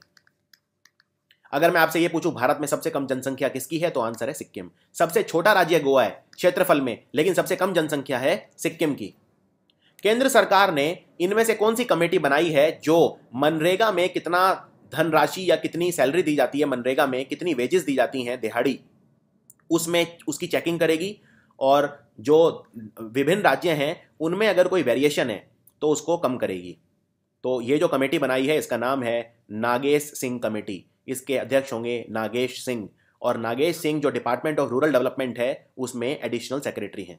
अगर मैं आपसे ये पूछूं भारत में सबसे कम जनसंख्या किसकी है, तो आंसर है सिक्किम। सबसे छोटा राज्य गोवा है क्षेत्रफल में, लेकिन सबसे कम जनसंख्या है सिक्किम की। केंद्र सरकार ने इनमें से कौन सी कमेटी बनाई है जो मनरेगा में कितना धनराशि या कितनी सैलरी दी जाती है मनरेगा में, कितनी वेजेस दी जाती हैं दिहाड़ी, उसमें उसकी चेकिंग करेगी। और जो विभिन्न राज्य हैं उनमें अगर कोई वेरिएशन है तो उसको कम करेगी। तो ये जो कमेटी बनाई है इसका नाम है नागेश सिंह कमेटी। इसके अध्यक्ष होंगे नागेश सिंह, और नागेश सिंह जो डिपार्टमेंट ऑफ रूरल डेवलपमेंट है उसमें एडिशनल सेक्रेटरी हैं।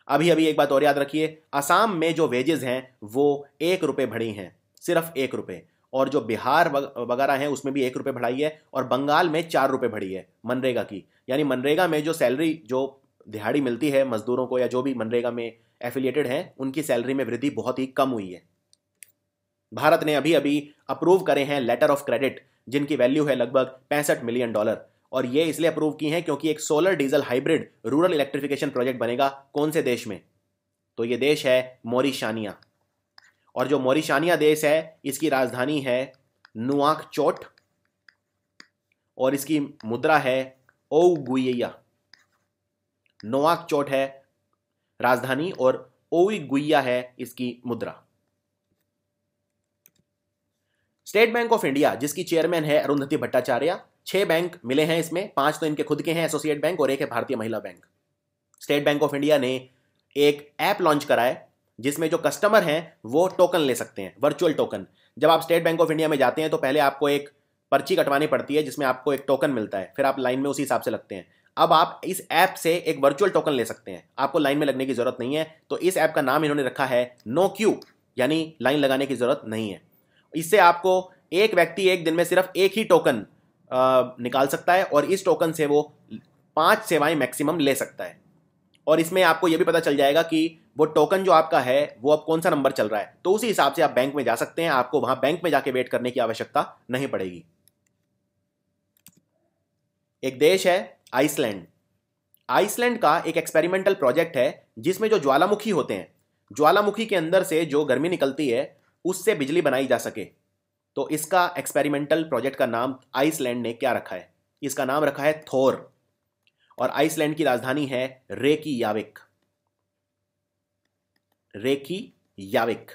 अभी अभी एक बात और याद रखिए, असम में जो वेजेस हैं वो 1 रुपये बढ़ी हैं, सिर्फ 1 रुपये। और जो बिहार वगैरह हैं उसमें भी 1 रुपये बढ़ाई है, और बंगाल में 4 रुपये बढ़ी है मनरेगा की। यानी मनरेगा में जो सैलरी, जो दिहाड़ी मिलती है मजदूरों को या जो भी मनरेगा में एफिलिएटेड हैं, उनकी सैलरी में वृद्धि बहुत ही कम हुई है। भारत ने अभी अभी अप्रूव करे हैं लेटर ऑफ क्रेडिट जिनकी वैल्यू है लगभग $65 मिलियन, और ये इसलिए अप्रूव की हैं क्योंकि एक solar diesel hybrid rural electrification project बनेगा। कौन से देश में? तो ये देश है मॉरिशानिया। और जो मॉरिशानिया देश है इसकी राजधानी है नुआकचोट, और इसकी मुद्रा है ओउगुइया। नोआकचोट है राजधानी और ओउगुइया है इसकी मुद्रा। स्टेट बैंक ऑफ इंडिया जिसकी चेयरमैन है अरुंधति भट्टाचार्य, 6 बैंक मिले हैं इसमें, 5 तो इनके खुद के हैं एसोसिएट बैंक, और 1 है भारतीय महिला bank. State bank of India ने एक ऐप लॉन्च करा है जिसमें जो कस्टमर हैं वो टोकन ले सकते हैं, वर्चुअल टोकन। जब आप स्टेट बैंक ऑफ इंडिया में जाते हैं तो पहले आपको एक पर्ची कटवानी पड़ती है जिसमें आपको एक टोकन मिलता है, फिर आप लाइन में उसी हिसाब से लगते हैं। अब आप इस ऐप से एक वर्चुअल टोकन ले सकते हैं, आपको लाइन में लगने की जरूरत नहीं है। तो इस ऐप का नाम इन्होंने रखा है नो क्यू, यानी लाइन लगाने की जरूरत नहीं है। इससे आपको एक व्यक्ति एक दिन में सिर्फ एक ही टोकन निकाल सकता है, और इस टोकन से वो 5 सेवाएं मैक्सिमम ले सकता है। और इसमें आपको यह भी पता चल जाएगा कि वो टोकन जो आपका है वो अब कौन सा नंबर चल रहा है, तो उसी हिसाब से आप बैंक में जा सकते हैं। आपको वहां बैंक में जाके वेट करने की आवश्यकता नहीं पड़ेगी। एक देश है आइसलैंड। आइसलैंड का एक एक्सपेरिमेंटल प्रोजेक्ट है जिसमें जो ज्वालामुखी होते हैं, ज्वालामुखी के अंदर से जो गर्मी निकलती है उससे बिजली बनाई जा सके। तो इसका एक्सपेरिमेंटल प्रोजेक्ट का नाम आइसलैंड ने क्या रखा है? इसका नाम रखा है थोर, और आइसलैंड की राजधानी है रेकीयाविक। रेकीयाविक,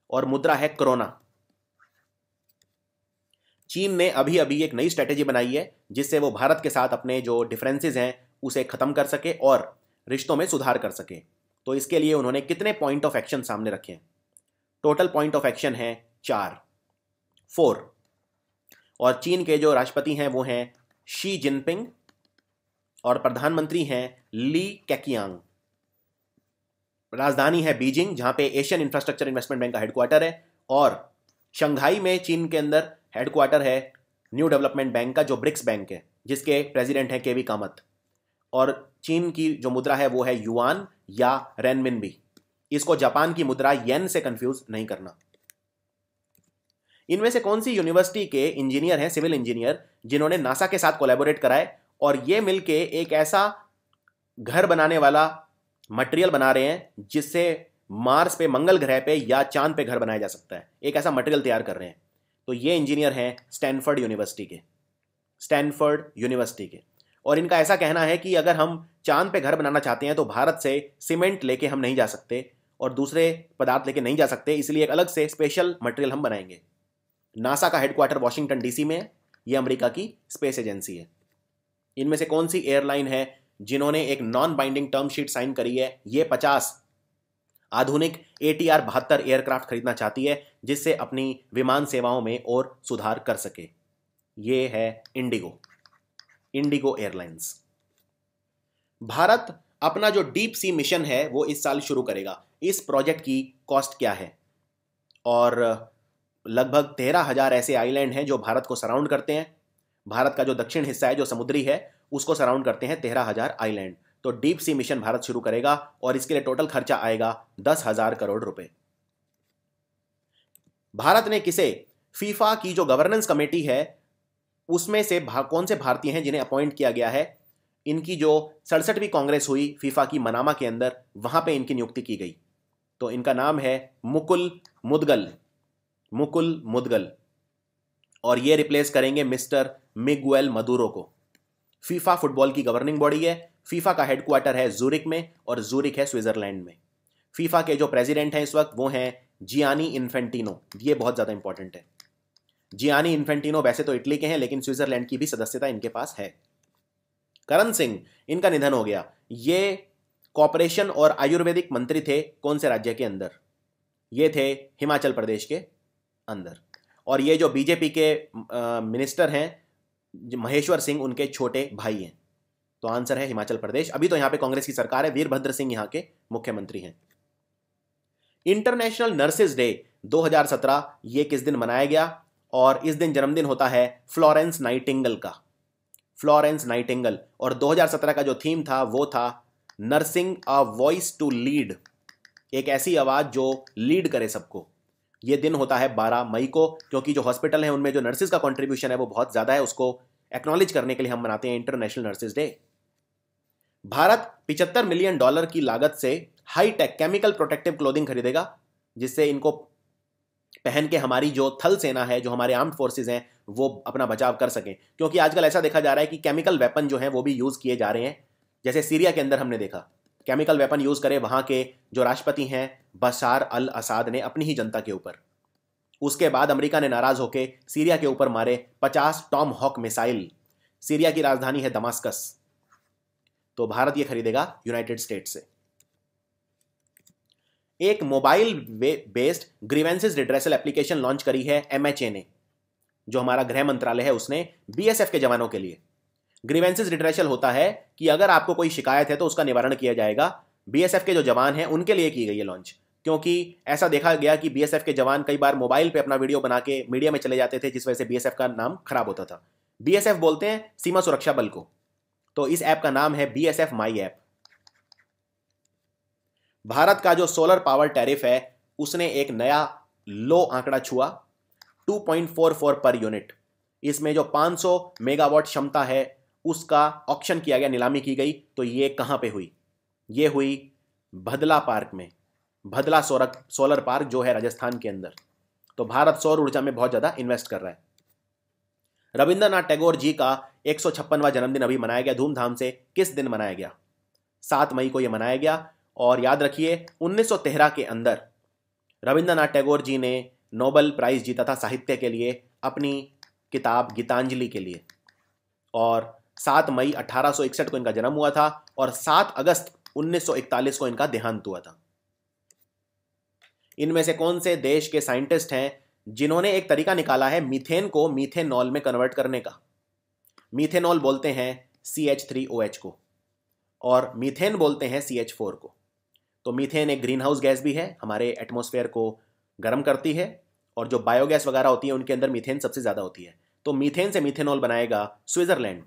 और मुद्रा है क्रोना। चीन ने अभी अभी एक नई स्ट्रेटेजी बनाई है जिससे वो भारत के साथ अपने जो डिफरेंसेस हैं उसे खत्म कर सके और रिश्तों में सुधार कर सके। तो इसके लिए उन्होंने कितने पॉइंट ऑफ एक्शन सामने रखे हैं? टोटल पॉइंट ऑफ एक्शन है 4। और चीन के जो राष्ट्रपति हैं वो हैं शी जिनपिंग, और प्रधानमंत्री हैं ली केकियांग। राजधानी है बीजिंग जहां पे एशियन इंफ्रास्ट्रक्चर इन्वेस्टमेंट बैंक का हेडक्वार्टर है, और शंघाई में चीन के अंदर हेडक्वार्टर है न्यू डेवलपमेंट बैंक का, जो ब्रिक्स बैंक है, जिसके प्रेसिडेंट हैं केवी कामत। और चीन की जो मुद्रा है वो है युआन या रेनमिनबी। इसको जापान की मुद्रा येन से कंफ्यूज नहीं करना। इनमें से कौन सी यूनिवर्सिटी के इंजीनियर हैं, सिविल इंजीनियर, जिन्होंने नासा के साथ कोलैबोरेट करा है और ये मिलके एक ऐसा घर बनाने वाला मटेरियल बना रहे हैं जिससे मार्स पे, मंगल ग्रह पे या चांद पे घर बनाया जा सकता है। एक ऐसा मटेरियल तैयार कर रहे हैं। तो ये इंजीनियर हैं स्टैनफोर्ड यूनिवर्सिटी के। और इनका ऐसा कहना है कि अगर हम चांद पे घर बनाना चाहते हैं तो भारत से सीमेंट लेके हम नहीं जा सकते और दूसरे पदार्थ लेके नहीं जा सकते, इसलिए एक अलग से स्पेशल मटेरियल हम बनाएंगे। नासा का हेडक्वार्टर वॉशिंगटन डीसी में है, ये अमेरिका की स्पेस एजेंसी है। इनमें से कौन सी एयरलाइन है जिन्होंने एक non binding term sheet sign करी है? ये 50 आधुनिक ATR 72 एयरक्राफ्ट खरीदना चाहती है जिससे अपनी विमान सेवाओं में और सुधार कर सके। ये है इंडिगो एयरलाइंस। भारत अपना जो डीप सी मिशन है वो इस साल शुरू करेगा। इस प्रोजेक्ट की कॉस्ट क्या है? और लगभग 13,000 ऐसे आइलैंड हैं जो भारत को सराउंड करते हैं। भारत का जो दक्षिण हिस्सा है जो समुद्री है उसको सराउंड करते हैं 13,000 आइलैंड। तो डीप सी मिशन भारत शुरू करेगा और इसके लिए टोटल खर्चा आएगा 10,000 करोड़ रुपए। भारत ने किसे फीफा की जो गवर्नेंस कमेटी है उसमें से कौन से भारतीय हैं जिन्हें अपॉइंट किया गया है? इनकी जो 67वीं कांग्रेस हुई फीफा की मनामा के अंदर, वहां पे इनकी नियुक्ति की गई। तो इनका नाम है मुकुल मुदगल, और ये रिप्लेस करेंगे मिस्टर मिगुएल मदुरो को। फीफा फुटबॉल की गवर्निंग बॉडी है। फीफा का हेडक्वार्टर है जूरिक में, और जूरिक है स्विट्जरलैंड में। फीफा के जो प्रेसिडेंट हैं इस वक्त वो हैं जियानी इन्फेंटिनो। ये बहुत ज्यादा इंपॉर्टेंट है। जियानी इन्फेंटिनो वैसे तो इटली के हैं, लेकिन स्विट्जरलैंड की भी सदस्यता इनके पास है। करण सिंह, इनका निधन हो गया। ये कॉर्पोरेशन और आयुर्वेदिक मंत्री थे कौन से राज्य के अंदर? ये थे हिमाचल प्रदेश के अंदर। और ये जो बीजेपी के मिनिस्टर हैं महेश्वर सिंह, उनके छोटे भाई हैं। तो आंसर है हिमाचल प्रदेश। अभी तो यहां पे कांग्रेस की सरकार है, वीरभद्र सिंह यहां के मुख्यमंत्री हैं। इंटरनेशनल नर्सेज डे 2017 ये किस दिन मनाया गया? और इस दिन जन्मदिन होता है फ्लोरेंस नाइटिंगेल का। Florence Nightingale. और 2017 का जो थीम था वो था nursing a voice to lead, एक ऐसी आवाज जो लीड करे सबको। ये दिन होता है 12 मई को, क्योंकि जो हॉस्पिटल है उनमें जो नर्सिस का कंट्रीब्यूशन है वो बहुत ज्यादा है, उसको एक्नॉलेज करने के लिए हम मनाते हैं international nurses day. Bharat $75 million की लागत से हाईटेक केमिकल प्रोटेक्टिव क्लोथिंग खरीदेगा, जिससे इनको पहन के हमारी जो थल सेना है, जो हमारे आर्म्ड फोर्सेज हैं, वो अपना बचाव कर सकें। क्योंकि आजकल ऐसा देखा जा रहा है कि केमिकल वेपन जो हैं वो भी यूज किए जा रहे हैं। जैसे सीरिया के अंदर हमने देखा केमिकल वेपन यूज करे वहां के जो राष्ट्रपति हैं बशार अल असाद ने अपनी ही जनता के ऊपर। उसके बाद अमेरिका ने नाराज होकर सीरिया के ऊपर मारे 50 टॉम हॉक मिसाइल। सीरिया की राजधानी है दमास्कस। तो भारत ये खरीदेगा यूनाइटेड स्टेट्स से। एक mobile based grievances redressal application launch करी है एमएचए ने, जो हमारा गृह मंत्रालय है उसने, बीएसएफ के जवानों के लिए। ग्रीवेंसेस रिड्रेसल होता है कि अगर आपको कोई शिकायत है तो उसका निवारण किया जाएगा। बीएसएफ के जो जवान हैं उनके लिए की गई है लॉन्च, क्योंकि ऐसा देखा गया कि बीएसएफ के जवान कई बार मोबाइल पे अपना वीडियो बना के मीडिया में चले जाते थे, जिस वजह से बीएसएफ का नाम खराब होता था। बीएसएफ बोलते हैं सीमा सुरक्षा बल को। तो इस ऐप का नाम है बीएसएफ माई ऐप। भारत का जो सोलर पावर टैरिफ है उसने एक नया लो आंकड़ा छुआ, 2.44 पर यूनिट। इसमें जो 500 मेगावाट क्षमता है उसका ऑक्शन किया गया, नीलामी की गई। तो ये कहां पे हुई? ये हुई भदला पार्क में, भदला सोलर पार्क जो है राजस्थान के अंदर। तो भारत सौर ऊर्जा में बहुत ज्यादा इन्वेस्ट कर रहा है। रविंद्रनाथ टैगोर जी का 156वां जन्मदिन अभी मनाया गया धूमधाम से। किस दिन मनाया गया? 7 मई को यह मनाया गया। और याद रखिए 1913 के अंदर रविंद्रनाथ टैगोर जी ने नोबेल प्राइज जीता था साहित्य के लिए, अपनी किताब गीतांजलि के लिए। और 7 मई 1861 को इनका जन्म हुआ था और 7 अगस्त 1941 को इनका देहांत हुआ था। इनमें से कौन से देश के साइंटिस्ट हैं जिन्होंने एक तरीका निकाला है मीथेन को मीथेनॉल में कन्वर्ट करने का? मीथेनॉल बोलते हैं CH3OH को, और मीथेन बोलते हैं CH4 को। तो मीथेन एक ग्रीन हाउस गैस भी है, हमारे एटमॉस्फेयर को गर्म करती है, और जो बायोगैस वगैरह होती है उनके अंदर मीथेन सबसे ज़्यादा होती है। तो मीथेन से मीथेनॉल बनाएगा स्विट्जरलैंड।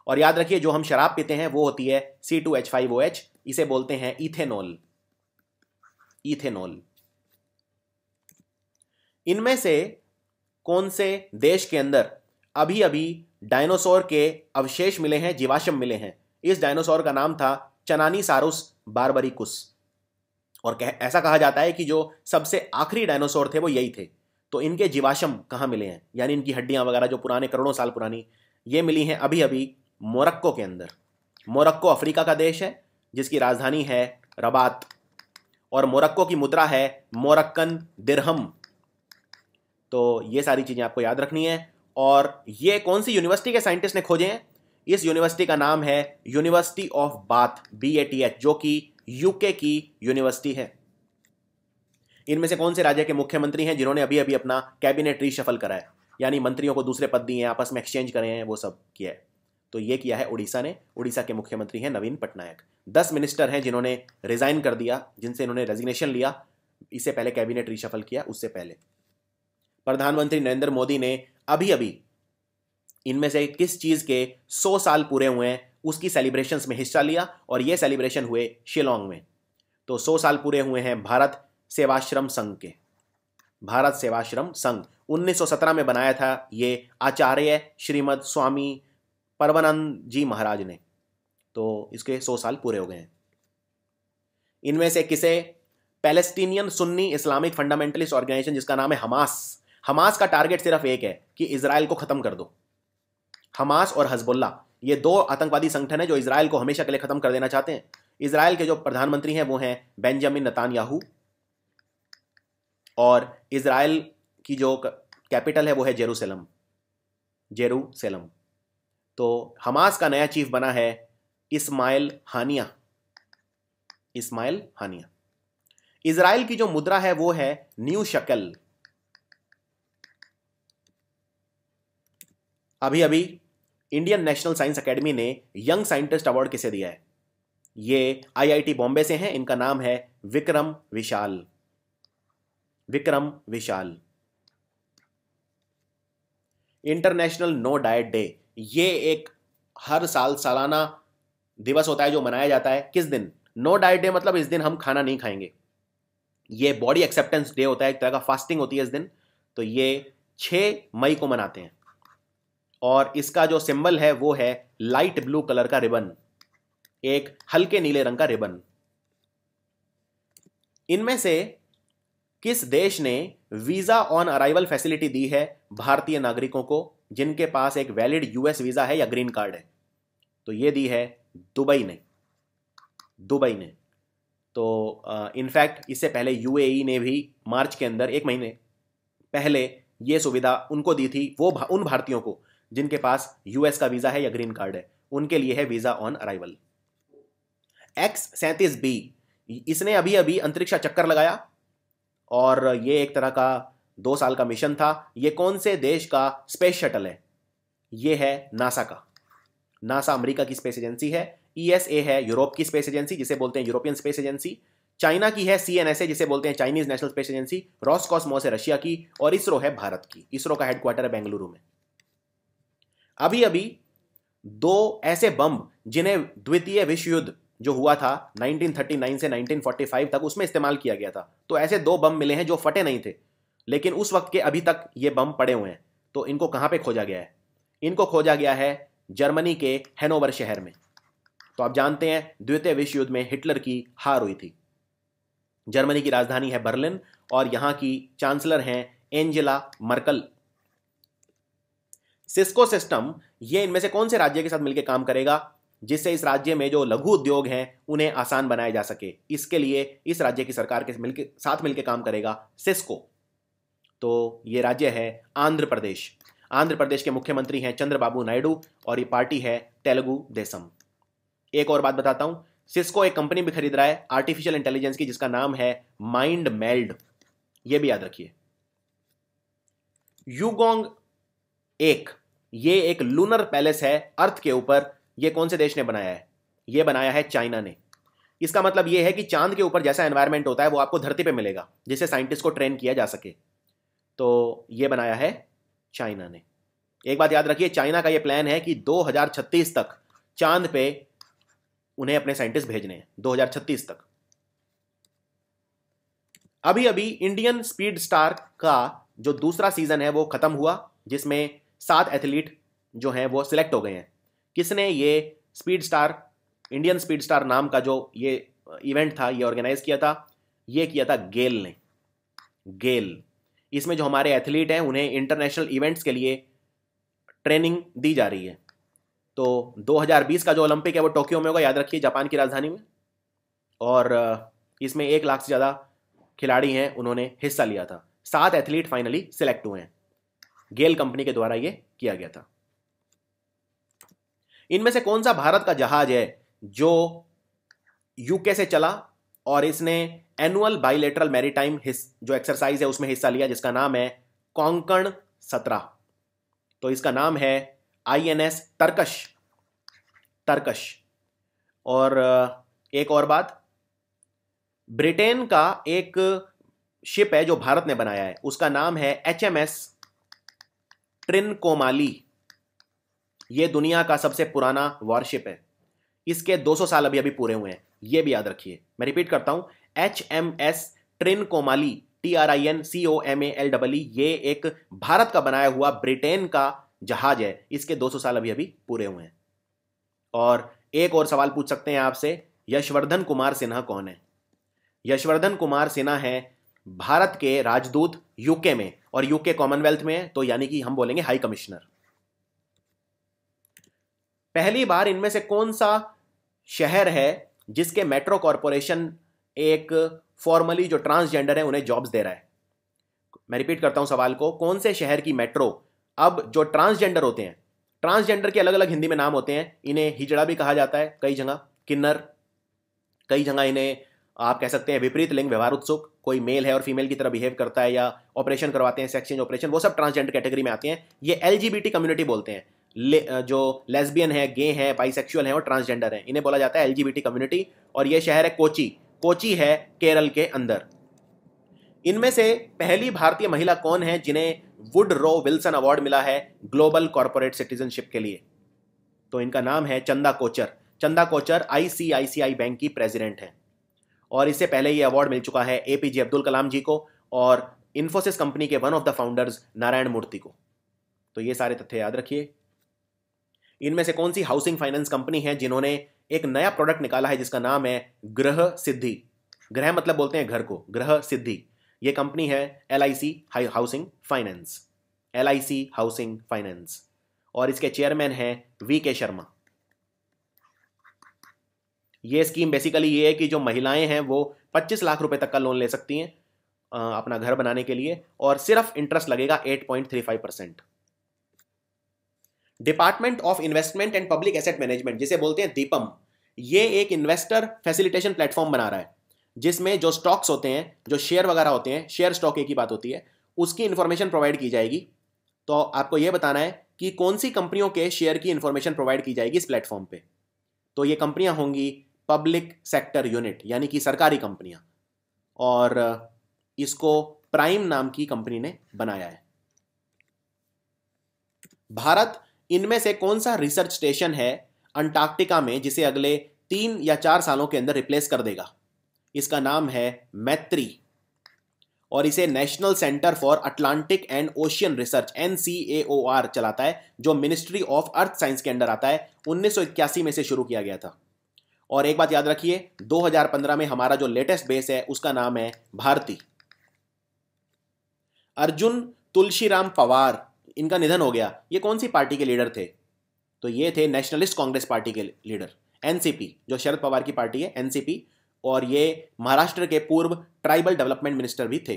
और याद रखिए जो हम शराब पीते हैं वो होती है C2H5OH, इसे बोलते हैं इथेनॉल। इथेनॉल। इनमें से कौन से देश के अंदर अभी अभी डायनासोर के अवशेष मिले हैं, जीवाश्म मिले हैं? इस डायनासोर का नाम था चनानीसारुस बारबरिकुस। और ऐसा कहा जाता है कि जो सबसे आखिरी डायनासोर थे वो यही थे। तो इनके जीवाश्म कहाँ मिले हैं, यानी इनकी हड्डियां वगैरह जो पुराने करोड़ों साल पुरानी, ये मिली हैं अभी अभी मोरक्को के अंदर। मोरक्को अफ्रीका का देश है जिसकी राजधानी है रबात, और मोरक्को की मुद्रा है मोरक्कन दिरहम। तो ये सारी चीजें आपको याद रखनी है। और ये कौन सी यूनिवर्सिटी के साइंटिस्ट ने खोजे हैं? इस यूनिवर्सिटी का नाम है यूनिवर्सिटी ऑफ बाथ, BATH, जो कि यूके की यूनिवर्सिटी है। इनमें से कौन से राज्य के मुख्यमंत्री हैं जिन्होंने अभी अभी अपना कैबिनेट रीशफल कराया, यानी मंत्रियों को दूसरे पद दिए हैं, आपस में एक्सचेंज करे हैं, वो सब किया है? तो ये किया है उड़ीसा ने। उड़ीसा के मुख्यमंत्री हैं नवीन पटनायक। 10 मिनिस्टर हैं जिन्होंने रिजाइन कर दिया, जिनसे इन्होंने रेजिग्नेशन लिया। इससे पहले कैबिनेट रीशफल किया, उससे पहले। प्रधानमंत्री नरेंद्र मोदी ने अभी अभी इनमें से किस चीज के 100 साल पूरे हुए हैं उसकी सेलिब्रेशंस में हिस्सा लिया, और ये सेलिब्रेशन हुए शिलोंग में। तो 100 साल पूरे हुए हैं भारत सेवाश्रम संघ के। भारत सेवाश्रम संघ 1917 में बनाया था ये आचार्य श्रीमद स्वामी परमानंद जी महाराज ने। तो इसके 100 साल पूरे हो गए हैं। इनमें से किसे Palestinian Sunni Islamic fundamentalist organisation जिसका नाम है हमास का टारगेट सिर्फ एक है कि इजराइल को खत्म कर दो। हमास और हजबुल्ला ये 2 आतंकवादी संगठन है जो इजराइल को हमेशा के लिए खत्म कर देना चाहते हैं। इजराइल के जो प्रधानमंत्री हैं वो हैं बेंजामिन नेतान्याहू, और इजराइल की जो कैपिटल है वो है जेरूसलम, जेरूसलम। तो हमास का नया चीफ बना है इस्माइल हानिया, इस्माइल हानिया। इजराइल की जो मुद्रा है वो है न्यू शक्ल। अभी अभी इंडियन नेशनल साइंस एकेडमी ने यंग साइंटिस्ट अवार्ड किसे दिया है? ये आईआईटी बॉम्बे से हैं, इनका नाम है विक्रम विशाल, विक्रम विशाल। इंटरनेशनल नो डाइट डे, ये एक हर साल सालाना दिवस होता है जो मनाया जाता है। किस दिन? नो डाइट डे मतलब इस दिन हम खाना नहीं खाएंगे। ये बॉडी एक्सेप्टेंस डे होता है, एक तरह का फास्टिंग होती है इस दिन। तो ये 6 मई को मनाते हैं और इसका जो सिंबल है वो है लाइट ब्लू कलर का रिबन, एक हल्के नीले रंग का रिबन। इनमें से किस देश ने वीजा ऑन अराइवल फैसिलिटी दी है भारतीय नागरिकों को जिनके पास एक वैलिड यूएस वीजा है या ग्रीन कार्ड है? तो ये दी है दुबई ने, दुबई ने। तो इनफैक्ट इससे पहले यूएई ने भी मार्च के अंदर, 1 महीने पहले, ये सुविधा उनको दी थी, वो उन भारतीयों को जिनके पास यूएस का वीजा है या ग्रीन कार्ड है, उनके लिए है वीजा ऑन अराइवल। X-37B, इसने अभी अभी अंतरिक्ष चक्कर लगाया और ये एक तरह का 2 साल का मिशन था। ये कौन से देश का स्पेस शटल है? ये है नासा का। नासा अमेरिका की स्पेस एजेंसी है, ESA है यूरोप की स्पेस एजेंसी जिसे बोलते हैं यूरोपियन स्पेस एजेंसी, चाइना की है CNSA जिसे बोलते हैं Chinese national space agency, Roscosmos है रशिया की, और इसरो है भारत की। इसरो का हेडक्वार्टर है बेंगलुरु में। अभी अभी 2 ऐसे बम जिन्हें द्वितीय विश्व युद्ध जो हुआ था 1939 से 1945 तक, उसमें इस्तेमाल किया गया था। तो ऐसे 2 बम मिले हैं जो फटे नहीं थे, लेकिन उस वक्त के अभी तक ये बम पड़े हुए हैं। तो इनको कहां पे खोजा गया है? इनको खोजा गया है जर्मनी के हैनोवर शहर में। तो आप जानते हैं द्वितीय विश्व युद्ध में हिटलर की हार हुई थी। जर्मनी की राजधानी है बर्लिन और यहां की चांसलर हैं एंजेला मर्कल। सिस्को सिस्टम, ये इनमें से कौन से राज्य के साथ मिलकर काम करेगा जिससे इस राज्य में जो लघु उद्योग हैं उन्हें आसान बनाया जा सके? इसके लिए इस राज्य की सरकार के साथ मिलकर काम करेगा सिस्को। तो ये राज्य है आंध्र प्रदेश। आंध्र प्रदेश के मुख्यमंत्री हैं चंद्रबाबू नायडू और ये पार्टी है तेलुगु देशम। एक और बात बताता हूं, सिस्को एक कंपनी भी खरीद रहा है आर्टिफिशियल इंटेलिजेंस की जिसका नाम है माइंड मेल्ड, ये भी याद रखिए। यूगोंग 1, ये एक लूनर पैलेस है अर्थ के ऊपर। ये कौन से देश ने बनाया है? ये बनाया है चाइना ने। इसका मतलब ये है कि चांद के ऊपर जैसा एनवायरनमेंट होता है वो आपको धरती पे मिलेगा जिससे साइंटिस्ट को ट्रेन किया जा सके। तो ये बनाया है चाइना ने। एक बात याद रखिए, चाइना का ये प्लान है कि 2036 तक चांद पे उन्हें अपने साइंटिस्ट भेजने हैं, 2036 तक। अभी अभी इंडियन स्पीड स्टार का जो दूसरा सीजन है वो खत्म हुआ जिसमें 7 एथलीट जो हैं वो सिलेक्ट हो गए हैं। किसने ये speed star, Indian speed star नाम का जो ये इवेंट था, ये ऑर्गेनाइज किया था? ये किया था गेल ने, गेल। इसमें जो हमारे एथलीट हैं उन्हें इंटरनेशनल इवेंट्स के लिए ट्रेनिंग दी जा रही है। तो 2020 का जो ओलंपिक है वो टोक्यो में होगा, याद रखिए, जापान की राजधानी में। और इसमें 1 लाख से ज़्यादा खिलाड़ी हैं, उन्होंने हिस्सा लिया था। 7 एथलीट फाइनली सिलेक्ट हुए हैं, गेल कंपनी के द्वारा ये किया गया था। इनमें से कौन सा भारत का जहाज है जो यूके से चला और इसने एनुअल बाइलेटरल मैरीटाइम जो एक्सरसाइज है उसमें हिस्सा लिया जिसका नाम है कोंकण 17? तो इसका नाम है INS तरकश, तरकश। और एक और बात, ब्रिटेन का एक शिप है जो भारत ने बनाया है, उसका नाम है HMS ट्रिनकोमाली। ये दुनिया का सबसे पुराना वॉरशिप है, इसके 200 साल अभी अभी पूरे हुए हैं, ये भी याद रखिए। मैं रिपीट करता हूं, HMS ट्रिनकोमाली, TRINCOMALEE, ये एक भारत का बनाया हुआ ब्रिटेन का जहाज है, इसके 200 साल अभी अभी पूरे हुए हैं। और एक और सवाल पूछ सकते हैं आपसे, यशवर्धन कुमार सिन्हा कौन है? यशवर्धन कुमार सिन्हा है भारत के राजदूत यूके में, और यूके कॉमनवेल्थ में है, तो यानी कि हम बोलेंगे हाई कमिश्नर। पहली बार इनमें से कौन सा शहर है जिसके मेट्रो कॉरपोरेशन एक फॉर्मली जो ट्रांसजेंडर है उन्हें जॉब्स दे रहा है? मैं रिपीट करता हूं सवाल को, कौन से शहर की मेट्रो अब जो ट्रांसजेंडर होते हैं, ट्रांसजेंडर के अलग अलग हिंदी में नाम होते हैं, इन्हें हिजड़ा भी कहा जाता है कई जगह, किन्नर, कई जगह इन्हें आप कह सकते हैं विपरीत लिंग व्यवहार उत्सुक, कोई मेल है और फीमेल की तरह बिहेव करता है या ऑपरेशन करवाते हैं, सेक्स चेंज ऑपरेशन, वो सब ट्रांसजेंडर कैटेगरी में आते हैं। ये एलजीबीटी कम्युनिटी बोलते हैं, जो लेस्बियन है, गे हैं, बाइसेक्सुअल हैं और ट्रांसजेंडर हैं, इन्हें बोला जाता है एलजीबीटी कम्युनिटी। और ये शहर है कोची, कोची है केरल के अंदर। इनमें से पहली भारतीय महिला कौन है जिन्हें वुडरो विल्सन अवार्ड मिला है ग्लोबल कॉर्पोरेट सिटीजनशिप के लिए? तो इनका नाम है चंदा कोचर। चंदा कोचर आईसीआईसीआई बैंक की प्रेसिडेंट है और इससे पहले ये अवार्ड मिल चुका है एपीजे अब्दुल कलाम जी को और इन्फोसिस कंपनी के one of the founders Narayana Murthy को। तो ये सारे तथ्य याद रखिए। इनमें से कौन सी हाउसिंग फाइनेंस कंपनी है जिन्होंने एक नया प्रोडक्ट निकाला है जिसका नाम है गृह सिद्धि? गृह मतलब बोलते हैं घर को, गृह सिद्धि। ये कंपनी है LIC housing finance, LIC housing finance, और इसके चेयरमैन हैं वीके शर्मा। ये स्कीम बेसिकली ये है कि जो महिलाएं हैं वो 25 लाख रुपए तक का लोन ले सकती हैं अपना घर बनाने के लिए और सिर्फ इंटरेस्ट लगेगा 8.35%। Department of investment and public asset management, जिसे बोलते हैं दीपम, ये एक इन्वेस्टर फैसिलिटेशन प्लेटफॉर्म बना रहा है जिसमें जो स्टॉक्स होते हैं, जो शेयर वगैरह होते हैं, शेयर स्टॉक एक ही बात होती है, उसकी इंफॉर्मेशन प्रोवाइड की जाएगी। तो आपको यह बताना है कि कौन सी कंपनियों के शेयर की इंफॉर्मेशन प्रोवाइड की जाएगी इस प्लेटफॉर्म पे। तो ये कंपनियां होंगी पब्लिक सेक्टर यूनिट, यानी कि सरकारी कंपनियां, और इसको प्राइम नाम की कंपनी ने बनाया है। भारत इनमें से कौन सा रिसर्च स्टेशन है अंटार्कटिका में जिसे अगले 3 या 4 सालों के अंदर रिप्लेस कर देगा? इसका नाम है मैत्री और इसे national centre for Atlantic and ocean research NCAOR चलाता है, जो मिनिस्ट्री ऑफ अर्थ साइंस के अंदर आता है। 1981 में से शुरू किया गया था। और एक बात याद रखिए, 2015 में हमारा जो लेटेस्ट बेस है उसका नाम है भारती। अर्जुन तुलसीराम पवार, इनका निधन हो गया। ये कौन सी पार्टी के लीडर थे? तो ये थे नेशनलिस्ट कांग्रेस पार्टी के लीडर, एनसीपी, जो शरद पवार की पार्टी है, एनसीपी, और ये महाराष्ट्र के पूर्व ट्राइबल डेवलपमेंट मिनिस्टर भी थे।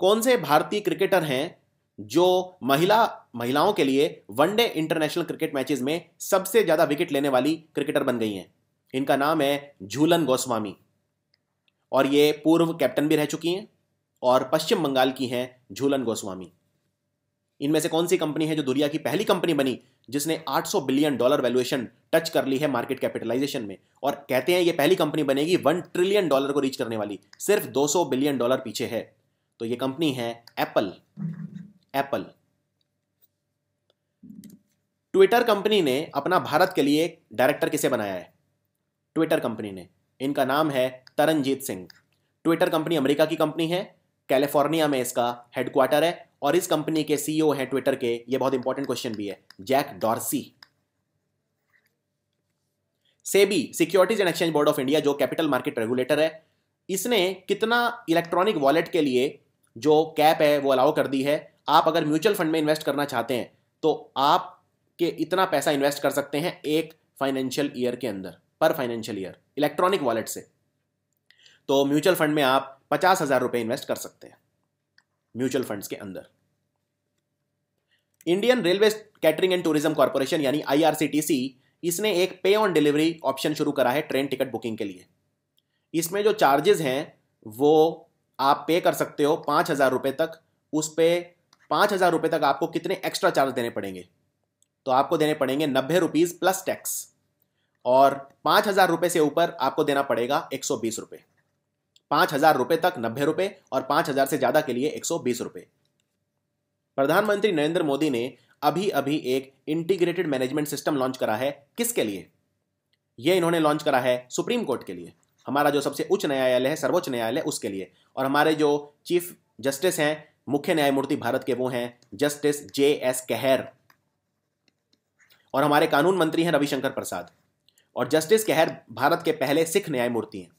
कौन से भारतीय क्रिकेटर हैं जो महिलाओं के लिए वनडे इंटरनेशनल क्रिकेट मैचेस में सबसे ज्यादा विकेट लेने वाली क्रिकेटर बन गई हैं? इनका नाम है झूलन गोस्वामी और ये पूर्व कैप्टन भी रह चुकी हैं और पश्चिम बंगाल की हैं झूलन गोस्वामी। इनमें से कौन सी कंपनी है जो दुनिया की पहली कंपनी बनी जिसने $800 बिलियन वैल्यूएशन टच कर ली है मार्केट कैपिटलाइजेशन में, और कहते हैं ये पहली कंपनी बनेगी $1 ट्रिलियन को रीच करने वाली, सिर्फ $200 बिलियन पीछे है। तो ये कंपनी है एप्पल। एप्पल। ट्विटर कंपनी ने अपना भारत के लिए एक डायरेक्टर किसे बनाया है? ट्विटर कंपनी ने, इनका नाम है Taranjit Singh. Twitter company America की कंपनी है, कैलिफोर्निया में इसका हेडक्वार्टर है और इस कंपनी के सीईओ हैं ट्विटर के, ये बहुत इंपॉर्टेंट क्वेश्चन भी है, Jack Dorsey. SEBI, securities and exchange board of India, जो कैपिटल मार्केट रेगुलेटर है, इसने कितना इलेक्ट्रॉनिक वॉलेट के लिए जो कैप है वो अलाउ कर दी है। आप अगर म्यूचुअल फंड में इन्वेस्ट करना चाहते हैं तो आप के इतना पैसा इन्वेस्ट कर सकते हैं एक फाइनेंशियल ईयर के अंदर, पर फाइनेंशियल ईयर, इलेक्ट्रॉनिक वॉलेट से। तो म्यूचुअल फंड में आप 50,000 रुपए इन्वेस्ट कर सकते हैं म्यूचुअल फंड्स के अंदर। Indian railway catering and tourism corporation यानी IRCTC, इसने एक पे ऑन डिलीवरी ऑप्शन शुरू करा है ट्रेन टिकट बुकिंग के लिए। इसमें जो चार्जेस हैं वो आप पे कर सकते हो 5,000 रुपए तक। उस पे 5,000 रुपए तक आपको कितने एक्स्ट्रा चार्ज देने पड़ेंगे? तो आपको देने पड़ेंगे 90 रुपीज प्लस टैक्स, और 5,000 रुपए से ऊपर आपको देना पड़ेगा 120 रुपए। 5,000 रुपए तक 90 रुपए और 5,000 से ज्यादा के लिए 120 रुपए। प्रधानमंत्री नरेंद्र मोदी ने अभी अभी एक इंटीग्रेटेड मैनेजमेंट सिस्टम लॉन्च करा है। किसके लिए? यह इन्होंने लॉन्च करा है सुप्रीम कोर्ट के लिए, हमारा जो सबसे उच्च न्यायालय है, सर्वोच्च न्यायालय, उसके लिए। और हमारे जो चीफ जस्टिस हैं, मुख्य न्यायमूर्ति भारत के, वो हैं जस्टिस JS कहेर, और हमारे कानून मंत्री हैं रविशंकर प्रसाद, और जस्टिस कहेर भारत के पहले सिख न्यायमूर्ति हैं।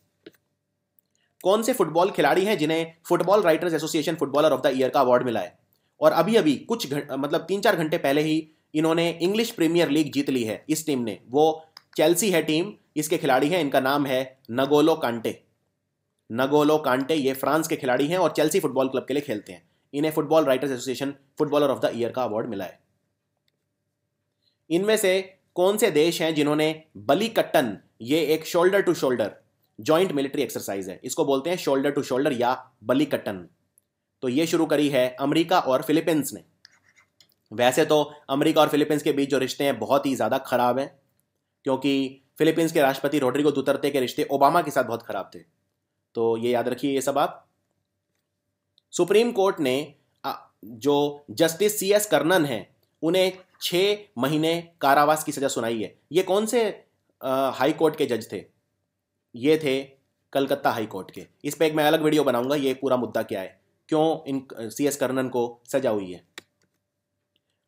कौन से फुटबॉल खिलाड़ी हैं जिन्हें football writers association footballer of the year का अवार्ड मिला है? और अभी अभी कुछ मतलब 3-4 घंटे पहले ही इन्होंने इंग्लिश प्रीमियर लीग जीत ली है इस टीम ने। वो चेल्सी है टीम, इसके खिलाड़ी हैं, इनका नाम है नगोलो कांटे। नगोलो कांटे ये फ्रांस के खिलाड़ी हैं और चेल्सी फुटबॉल क्लब के लिए खेलते हैं। इन्हें football writers association footballer of the year का अवार्ड मिला है। इनमें से कौन से देश हैं जिन्होंने बलिकट्टन, ये एक shoulder to shoulder joint military exercise है, इसको बोलते हैं शोल्डर टू शोल्डर या बलिकट्टन, तो ये शुरू करी है अमेरिका और फिलीपींस ने। वैसे तो अमेरिका और फिलीपींस के बीच जो रिश्ते हैं बहुत ही ज़्यादा खराब हैं, क्योंकि फिलीपींस के राष्ट्रपति रोड्रिगो दुतर्ते के रिश्ते ओबामा के साथ बहुत खराब थे, तो ये याद रखिए ये सब आप। सुप्रीम कोर्ट ने जो जस्टिस CS कर्नन हैं उन्हें 6 महीने कारावास की सजा सुनाई है। ये कौन से हाई कोर्ट के जज थे? ये थे कलकत्ता हाई कोर्ट के। इस पर एक मैं अलग वीडियो बनाऊंगा, ये पूरा मुद्दा क्या है, क्यों इन CS कर्नन को सजा हुई है।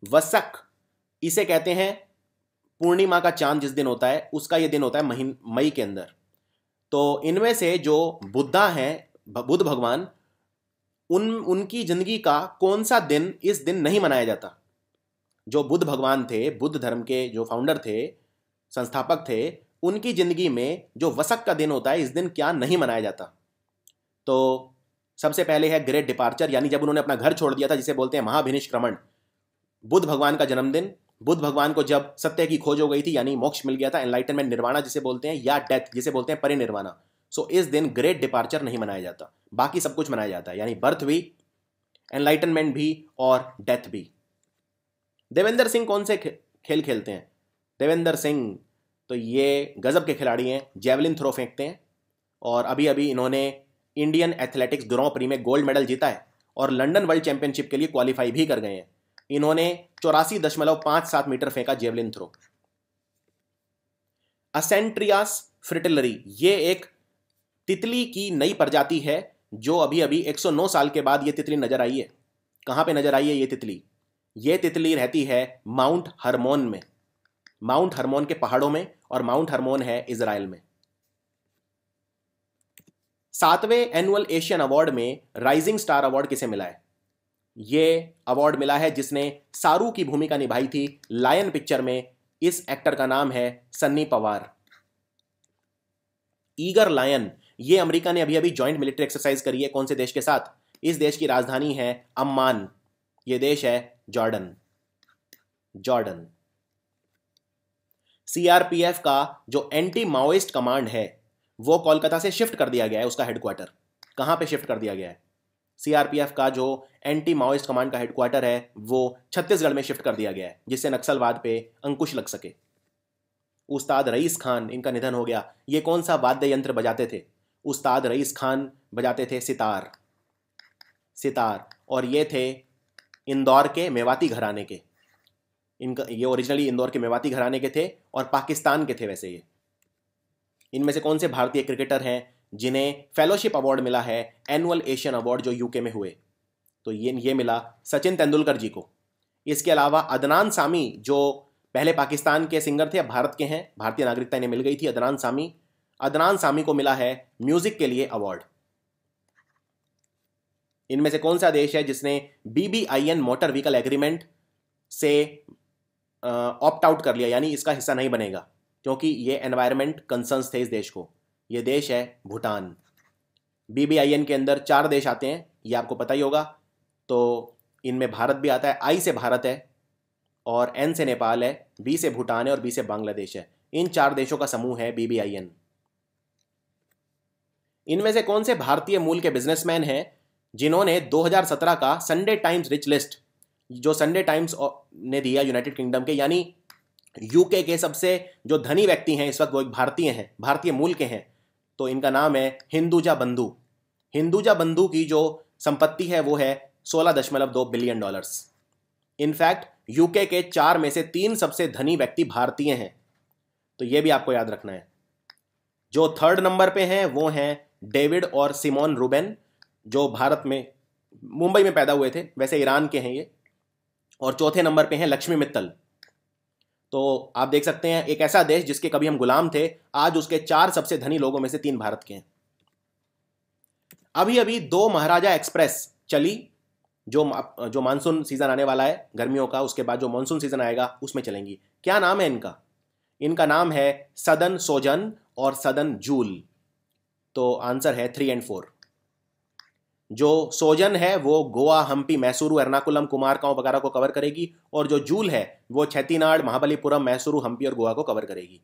वसक इसे कहते हैं, पूर्णिमा का चांद जिस दिन होता है उसका ये दिन होता है मई के अंदर। तो इनमें से जो बुद्धा हैं, बुद्ध भगवान, उनकी जिंदगी का कौन सा दिन इस दिन नहीं मनाया जाता? जो बुद्ध भगवान थे, बुद्ध धर्म के जो फाउंडर थे, संस्थापक थे, उनकी जिंदगी में जो वसक का दिन होता है इस दिन क्या नहीं मनाया जाता? तो सबसे पहले है ग्रेट डिपार्चर, यानी जब उन्होंने अपना घर छोड़ दिया था, जिसे बोलते हैं महाभिनिष्क्रमण। बुद्ध भगवान का जन्मदिन, बुद्ध भगवान को जब सत्य की खोज हो गई थी यानी मोक्ष मिल गया था, एनलाइटनमेंट निर्वाणा जिसे बोलते हैं, या डेथ जिसे बोलते हैं परिनिर्वाणा। सो इस दिन ग्रेट डिपार्चर नहीं मनाया जाता, बाकी सब कुछ मनाया जाता है, यानी बर्थ भी, एनलाइटनमेंट भी और डेथ भी। देवेंद्र सिंह कौन से खेल खेलते हैं? देवेंद्र सिंह तो ये गजब के खिलाड़ी हैं, जेवलिन थ्रो फेंकते हैं, और अभी अभी इन्होंने इंडियन एथलेटिक्स ग्रां प्री में गोल्ड मेडल जीता है और लंदन वर्ल्ड चैंपियनशिप के लिए क्वालिफाई भी कर गए हैं। इन्होंने 84.57 मीटर फेंका जेवलिन थ्रो। असेंट्रियास फ्रिटिलरी ये एक तितली की नई प्रजाति है जो अभी अभी 109 साल के बाद ये तितली नजर आई है। कहाँ पे नजर आई है ये तितली? ये तितली रहती है माउंट हरमोन में, माउंट हरमोन के पहाड़ों में, और माउंट हरमोन है इजराइल में। 7वें एनुअल एशियन अवार्ड में राइजिंग स्टार अवार्ड किसे मिला है? ये अवार्ड मिला है जिसने सारू की भूमिका निभाई थी लायन पिक्चर में। इस एक्टर का नाम है सन्नी पवार। ईगर लायन, ये अमेरिका ने अभी अभी जॉइंट मिलिट्री एक्सरसाइज करी है। कौन से देश के साथ? इस देश की राजधानी है अम्मान, ये देश है जॉर्डन। जॉर्डन। CRPF का जो एंटी माओइस्ट कमांड है वो कोलकाता से शिफ्ट कर दिया गया है, उसका हेडक्वार्टर। कहां पे शिफ्ट कर दिया गया है? CRPF का जो एंटी माओइस्ट कमांड का हेडक्वार्टर है वो छत्तीसगढ़ में शिफ्ट कर दिया गया है, जिससे नक्सलवाद पे अंकुश लग सके। उस्ताद रईस खान, इनका निधन हो गया। ये कौन सा वाद्य यंत्र बजाते थे? उस्ताद रईस खान बजाते थे सितार। सितार, और ये थे इंदौर के मेवाती घराने के। इनका ये ओरिजिनली इंदौर के मेवाती घराने के थे और पाकिस्तान के थे वैसे ये। इनमें से कौन से भारतीय क्रिकेटर हैं जिन्हें फेलोशिप अवार्ड मिला है, एनुअल एशियन अवार्ड जो यूके में हुए? तो ये मिला सचिन तेंदुलकर जी को। इसके अलावा अदनान सामी जो पहले पाकिस्तान के सिंगर थे, अब भारत के हैं, भारतीय नागरिकता इन्हें मिल गई थी। अदनान सामी, अदनान सामी को मिला है म्यूजिक के लिए अवार्ड। इनमें से कौन सा देश है जिसने BBIN मोटर व्हीकल एग्रीमेंट से ऑप्ट आउट कर लिया, यानी इसका हिस्सा नहीं बनेगा क्योंकि ये एनवायरमेंट कंसर्न्स थे इस देश को? ये देश है भूटान। BBIN के अंदर 4 देश आते हैं, ये आपको पता ही होगा। तो इनमें भारत भी आता है। I से भारत है, और N से नेपाल है, B से भूटान है, और B से बांग्लादेश है। इन 4 देशों का समूह है BBIN। इनमें से कौन से भारतीय मूल के बिजनेसमैन हैं जिन्होंने 2017 का संडे टाइम्स रिच लिस्ट, जो संडे टाइम्स ने दिया यूनाइटेड किंगडम के, यानी यूके के सबसे जो धनी व्यक्ति हैं इस वक्त वो एक भारतीय हैं, भारतीय मूल के हैं। तो इनका नाम है हिंदुजा बंधु। हिंदुजा बंधु की जो संपत्ति है वो है $16.2 बिलियन। इनफैक्ट यूके के 4 में से 3 सबसे धनी व्यक्ति भारतीय हैं, तो ये भी आपको याद रखना है। जो 3rd नंबर पे हैं वो हैं डेविड और सिमोन रूबेन, जो भारत में मुंबई में पैदा हुए थे, वैसे ईरान के हैं ये। और 4थे नंबर पे हैं लक्ष्मी मित्तल। तो आप देख सकते हैं एक ऐसा देश जिसके कभी हम गुलाम थे, आज उसके 4 सबसे धनी लोगों में से 3 भारत के हैं। अभी अभी 2 महाराजा एक्सप्रेस चली, जो मानसून सीजन आने वाला है गर्मियों का, उसके बाद जो मानसून सीजन आएगा उसमें चलेंगी। क्या नाम है इनका? इनका नाम है सदन सोजन और सदन जूल। तो आंसर है 3 और 4। जो सोजन है वो गोवा, हम्पी, मैसूरू, एर्नाकुलम, कुमारगांव वगैरह को कवर करेगी, और जो जूल है वो छत्तीनाड़, महाबलीपुरम, मैसूरू, हम्पी और गोवा को कवर करेगी।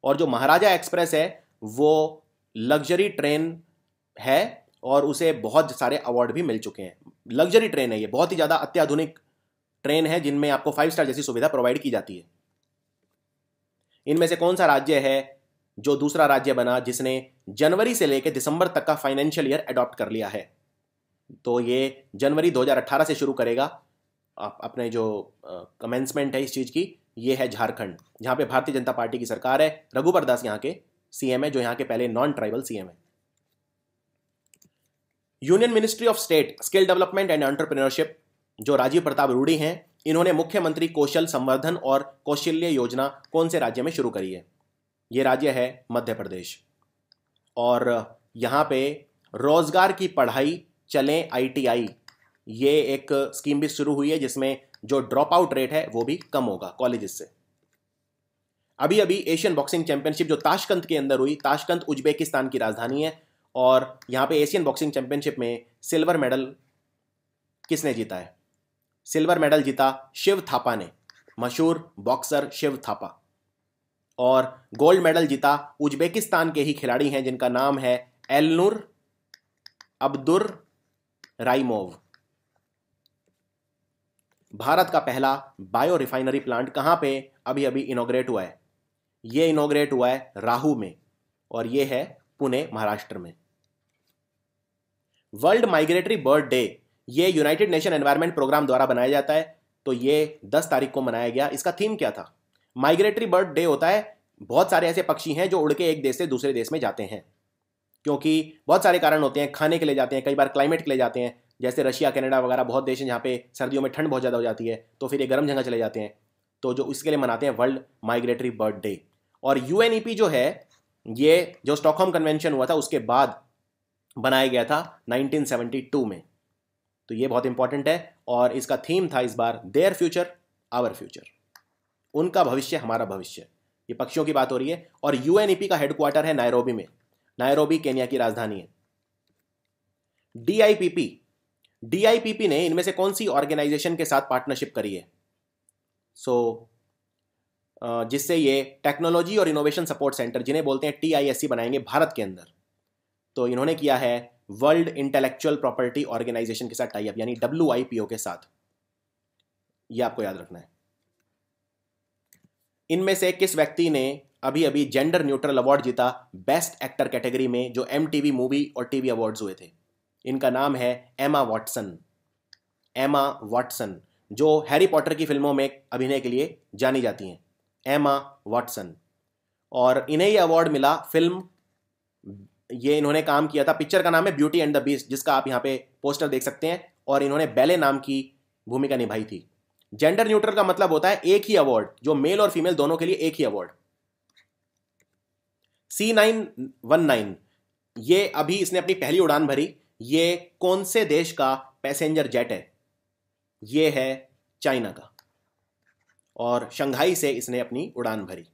और जो महाराजा एक्सप्रेस है वो लग्जरी ट्रेन है और उसे बहुत सारे अवार्ड भी मिल चुके हैं। लग्जरी ट्रेन है ये, बहुत ही ज़्यादा अत्याधुनिक ट्रेन है जिनमें आपको 5 स्टार जैसी सुविधा प्रोवाइड की जाती है। इनमें से कौन सा राज्य है जो दूसरा राज्य बना जिसने जनवरी से लेकर दिसंबर तक का फाइनेंशियल ईयर अडॉप्ट कर लिया है? तो ये जनवरी 2018 से शुरू करेगा अपने जो कमेंसमेंट है इस चीज़ की, ये है झारखंड, जहाँ पे भारतीय जनता पार्टी की सरकार है। रघुबर दास यहाँ के सीएम है, जो यहाँ के पहले नॉन ट्राइबल सीएम है। Union ministry of state skill development and entrepreneurship, जो राजीव प्रताप रूडी हैं, इन्होंने मुख्यमंत्री कौशल संवर्धन और कौशल्य योजना कौन से राज्य में शुरू करी है? ये राज्य है मध्य प्रदेश। और यहाँ पे रोजगार की पढ़ाई चलें ITI, ये एक स्कीम भी शुरू हुई है जिसमें जो ड्रॉप आउट रेट है वो भी कम होगा कॉलेजेस से। अभी अभी एशियन बॉक्सिंग चैंपियनशिप जो ताशकंद के अंदर हुई, ताशकंद उज्बेकिस्तान की राजधानी है, और यहाँ पे एशियन बॉक्सिंग चैंपियनशिप में सिल्वर मेडल किसने जीता है? सिल्वर मेडल जीता शिव थापा ने, मशहूर बॉक्सर शिव थापा। और गोल्ड मेडल जीता उज्बेकिस्तान के ही खिलाड़ी हैं जिनका नाम है एलनूर अब्दुर राइमोव। भारत का पहला बायो रिफाइनरी प्लांट कहां पे अभी अभी इनॉग्रेट हुआ है? ये इनॉग्रेट हुआ है राहू में, और ये है पुणे, महाराष्ट्र में। वर्ल्ड माइग्रेटरी बर्ड डे, ये यूनाइटेड नेशन एनवायरनमेंट प्रोग्राम द्वारा बनाया जाता है, तो ये 10 तारीख को मनाया गया। इसका थीम क्या था? माइग्रेटरी बर्ड डे होता है, बहुत सारे ऐसे पक्षी हैं जो उड़ के एक देश से दूसरे देश में जाते हैं, क्योंकि बहुत सारे कारण होते हैं। खाने के लिए जाते हैं, कई बार क्लाइमेट के लिए जाते हैं, जैसे रशिया, कनाडा वगैरह बहुत देश हैं जहाँ पे सर्दियों में ठंड बहुत ज़्यादा हो जाती है, तो फिर ये गर्म जगह चले जाते हैं, तो जो इसके लिए मनाते हैं वर्ल्ड माइग्रेटरी बर्ड डे। और UNEP जो है, ये जो स्टॉकहोम कन्वेंशन हुआ था उसके बाद बनाया गया था 1972 में, तो ये बहुत इंपॉर्टेंट है। और इसका थीम था इस बार देयर फ्यूचर आवर फ्यूचर, उनका भविष्य हमारा भविष्य। ये पक्षियों की बात हो रही है। और UNEP का हेडक्वार्टर है नायरोबी में, नायरोबी केन्या की राजधानी है। DIPP ने इनमें से कौन सी ऑर्गेनाइजेशन के साथ पार्टनरशिप करी है? जिससे ये टेक्नोलॉजी और इनोवेशन सपोर्ट सेंटर, जिन्हें बोलते हैं TISC, बनाएंगे भारत के अंदर। तो इन्होंने किया है वर्ल्ड इंटेलेक्चुअल प्रॉपर्टी ऑर्गेनाइजेशन के साथ टाई अप, यानी WIPO के साथ। ये आपको याद रखना है। इनमें से किस व्यक्ति ने अभी अभी जेंडर न्यूट्रल अवार्ड जीता बेस्ट एक्टर कैटेगरी में, जो MTV मूवी और टीवी अवार्ड्स हुए थे? इनका नाम है एमा वॉटसन। एमा वॉटसन, जो हैरी पॉटर की फिल्मों में अभिनय के लिए जानी जाती हैं, एमा वॉटसन। और इन्हें यह अवार्ड मिला फिल्म, ये इन्होंने काम किया था, पिक्चर का नाम है ब्यूटी एंड द बीस्ट, जिसका आप यहाँ पे पोस्टर देख सकते हैं, और इन्होंने बैले नाम की भूमिका निभाई थी। जेंडर न्यूट्रल का मतलब होता है एक ही अवार्ड, जो मेल और फीमेल दोनों के लिए एक ही अवार्ड। C919, ये अभी इसने अपनी पहली उड़ान भरी। ये कौन से देश का पैसेंजर जेट है? ये है चाइना का, और शंघाई से इसने अपनी उड़ान भरी।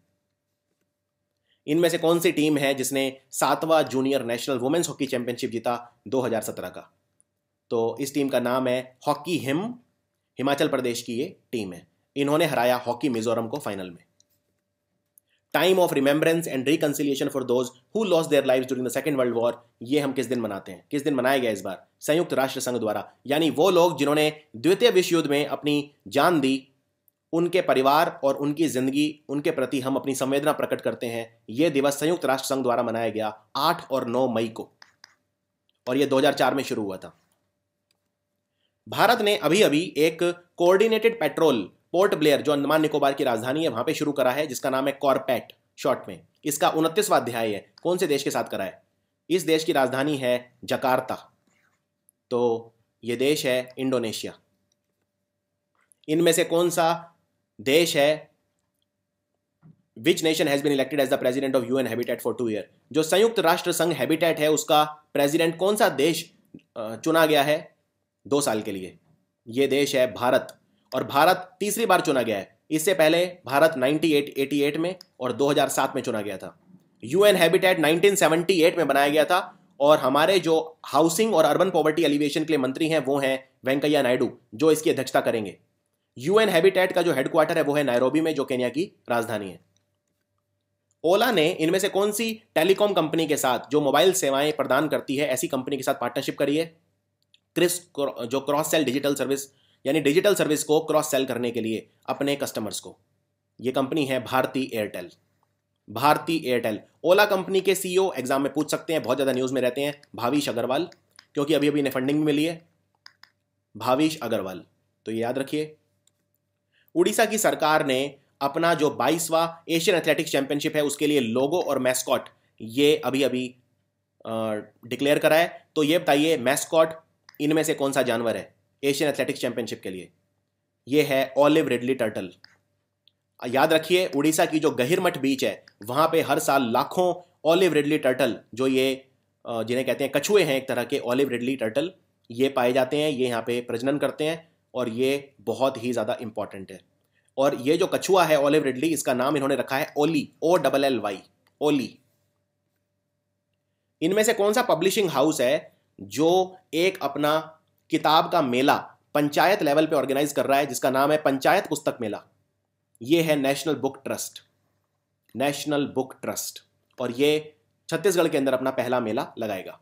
इनमें से कौन सी टीम है जिसने 7वां junior national women's hockey championship जीता 2017 का? तो इस टीम का नाम है हॉकी हिमाचल प्रदेश की ये टीम है। इन्होंने हराया हॉकी मिजोरम को फाइनल में। Time of remembrance and reconciliation for those who lost their lives during the second world war, ये हम किस दिन मनाते हैं? किस दिन मनाया गया इस बार? संयुक्त राष्ट्र संघ द्वारा, यानी वो लोग जिन्होंने द्वितीय विश्व युद्ध में अपनी जान दी, उनके परिवार और उनकी जिंदगी, उनके प्रति हम अपनी संवेदना प्रकट करते हैं। यह दिवस संयुक्त राष्ट्र संघ द्वारा मनाया गया 8 और 9 मई को, और यह 2004 में शुरू हुआ था। भारत ने अभी अभी एक कोऑर्डिनेटेड पेट्रोल पोर्ट ब्लेयर, जो अंडमान निकोबार की राजधानी है, वहां पे शुरू करा है, जिसका नाम है कॉरपेट शॉर्ट में। इसका 29वां अध्याय है। कौन से देश के साथ करा है? इस देश की राजधानी है जकार्ता, तो यह देश है इंडोनेशिया। इनमें से कौन सा देश है which nation has been elected as the president of UN habitat for 2 year? जो संयुक्त राष्ट्र संघ हैबिटेट है उसका प्रेसिडेंट कौन सा देश चुना गया है 2 साल के लिए? यह देश है भारत, और भारत तीसरी बार चुना गया है। इससे पहले भारत 88 में और 2007 में चुना गया था। यूएन हैबिटेट 1978 में बनाया गया था, और हमारे जो हाउसिंग और अर्बन पॉवर्टी एलिवेशन के लिए मंत्री हैं वो हैं वेंकैया नायडू, जो इसकी अध्यक्षता करेंगे। यूएन हैबिटेट का जो हेडक्वार्टर है वो है नायरोबी में, जो केन्या की राजधानी है। ओला ने इनमें से कौन सी टेलीकॉम कंपनी के साथ, जो मोबाइल सेवाएं प्रदान करती है, ऐसी कंपनी के साथ पार्टनरशिप करी है? क्रिस, जो क्रॉस सेल डिजिटल सर्विस, यानी डिजिटल सर्विस को क्रॉस सेल करने के लिए अपने कस्टमर्स को। ये कंपनी है भारती एयरटेल। भारती एयरटेल। ओला कंपनी के सीईओ एग्जाम में पूछ सकते हैं, बहुत ज़्यादा न्यूज़ में रहते हैं, भाविश अग्रवाल, क्योंकि अभी अभी इन्हें फंडिंग भी मिली है, भाविश अग्रवाल, तो ये याद रखिए। उड़ीसा की सरकार ने अपना जो 22वां एशियन एथलेटिक्स चैंपियनशिप है उसके लिए लोगो और मैस्कॉट ये अभी अभी डिक्लेयर करा है। तो ये बताइए मैस्कॉट इनमें से कौन सा जानवर है एशियन एथलेटिक्स चैंपियनशिप के लिए? ये है ऑलिव रिडली टर्टल। याद रखिए, उड़ीसा की जो गहिरमठ बीच है वहां पे हर साल लाखों ऑलिव रिडली टर्टल, जो ये जिन्हें कहते हैं कछुए हैं एक तरह के, ऑलिव रिडली टर्टल, ये पाए जाते हैं, ये यहाँ पे प्रजनन करते हैं, और ये बहुत ही ज़्यादा इंपॉर्टेंट है। और ये जो कछुआ है ऑलिव रिडली, इसका नाम इन्होंने रखा है ओली, OLLY, ओली। इनमें से कौन सा पब्लिशिंग हाउस है जो एक अपना किताब का मेला पंचायत लेवल पे ऑर्गेनाइज कर रहा है, जिसका नाम है पंचायत पुस्तक मेला? ये है national book trust, national book trust, और ये छत्तीसगढ़ के अंदर अपना पहला मेला लगाएगा।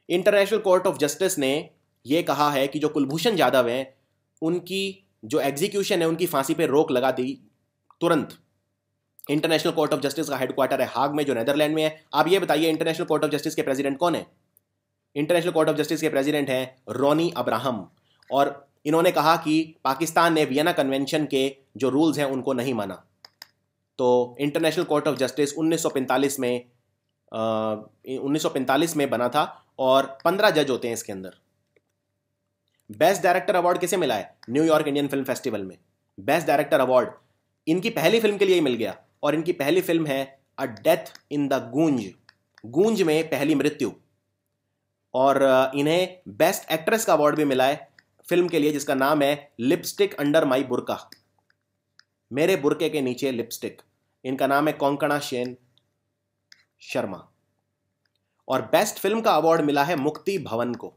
इंटरनेशनल कोर्ट ऑफ जस्टिस ने यह कहा है कि जो कुलभूषण जाधव हैं उनकी जो एग्जीक्यूशन है, उनकी फांसी पे रोक लगा दी तुरंत। इंटरनेशनल कोर्ट ऑफ जस्टिस का हेडक्वार्टर है हाग में, जो नेदरलैंड में है। आप ये बताइए इंटरनेशनल कोर्ट ऑफ जस्टिस के प्रेसिडेंट कौन है? इंटरनेशनल कोर्ट ऑफ जस्टिस के प्रेसिडेंट हैं रोनी अब्राहम, और इन्होंने कहा कि पाकिस्तान ने वियना कन्वेंशन के जो रूल्स हैं उनको नहीं माना। तो इंटरनेशनल कोर्ट ऑफ जस्टिस 1945 में बना था, और 15 जज होते हैं इसके अंदर। बेस्ट डायरेक्टर अवार्ड किसे मिला है? न्यूयॉर्क इंडियन फिल्म फेस्टिवल में बेस्ट डायरेक्टर अवार्ड इनकी पहली फिल्म के लिए ही मिल गया, और इनकी पहली फिल्म है अ डेथ इन द गूंज, गूंज में पहली मृत्यु। और इन्हें बेस्ट एक्ट्रेस का अवार्ड भी मिला है फिल्म के लिए, जिसका नाम है लिपस्टिक अंडर माई बुरका, मेरे बुरके के नीचे लिपस्टिक। इनका नाम है कोंकणा सेन शर्मा। और बेस्ट फिल्म का अवार्ड मिला है मुक्ति भवन को,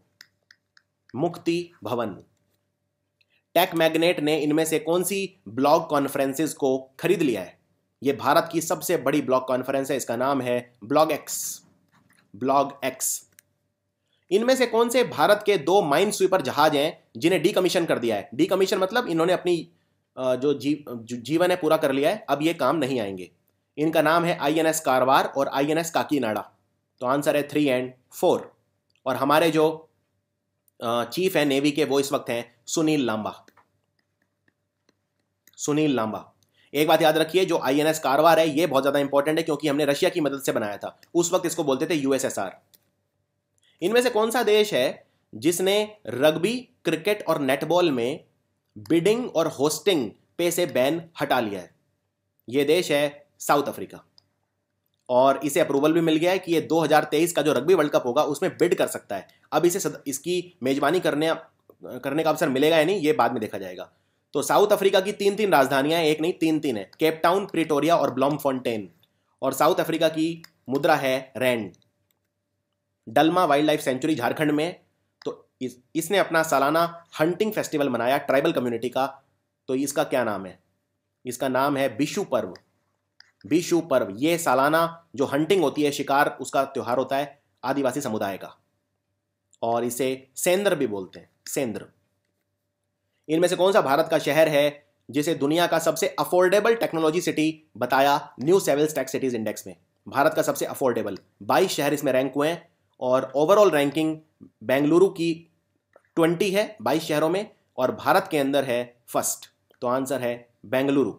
मुक्ति भवन। टेक मैग्नेट ने इनमें से कौन सी ब्लॉग कॉन्फ्रेंसेस को खरीद लिया है? यह भारत की सबसे बड़ी ब्लॉग कॉन्फ्रेंस है, इसका नाम है ब्लॉग एक्स, ब्लॉग एक्स। इनमें से कौन से भारत के 2 माइन स्वीपर जहाज हैं जिन्हें डीकमीशन कर दिया है? डीकमीशन मतलब इन्होंने अपनी जो जीवन है पूरा कर लिया है, अब ये काम नहीं आएंगे। इनका नाम है INS कारवार और INS काकीनाडा। तो आंसर है 3 और 4। और हमारे जो चीफ है नेवी के, वो इस वक्त हैं सुनील लांबा, सुनील लांबा। एक बात याद रखिए, जो INS कारवार है ये बहुत ज्यादा इंपॉर्टेंट है, क्योंकि हमने रशिया की मदद से बनाया था, उस वक्त इसको बोलते थे USSR। इनमें से कौन सा देश है जिसने रग्बी, क्रिकेट और नेटबॉल में बिडिंग और होस्टिंग पे से बैन हटा लिया है? यह देश है साउथ अफ्रीका, और इसे अप्रूवल भी मिल गया है कि ये 2023 का जो रग्बी वर्ल्ड कप होगा उसमें बिड कर सकता है। अब इसे इसकी मेजबानी करने का अवसर मिलेगा या नहीं, ये बाद में देखा जाएगा। तो साउथ अफ्रीका की 3 राजधानियां, एक नहीं 3 है, केप टाउन, प्रिटोरिया और ब्लॉमफोंटेन। और साउथ अफ्रीका की मुद्रा है rand. Dalma wildlife sanctuary Jharkhand में, तो इसने अपना सालाना हंटिंग फेस्टिवल मनाया ट्राइबल कम्युनिटी का। तो इसका क्या नाम है? इसका नाम है बिशु पर्व, बिशु पर्व। ये सालाना जो हंटिंग होती है, शिकार, उसका त्योहार होता है आदिवासी समुदाय का, और इसे सेंद्र भी बोलते हैं, सेंद्र। इनमें से कौन सा भारत का शहर है जिसे दुनिया का सबसे अफोर्डेबल टेक्नोलॉजी सिटी बताया न्यू सेवेल्स टेक सिटीज इंडेक्स में? भारत का सबसे अफोर्डेबल 22 शहर इसमें रैंक हुए हैं, और ओवरऑल रैंकिंग बेंगलुरु की 20 है 22 शहरों में, और भारत के अंदर है फर्स्ट। तो आंसर है बेंगलुरु।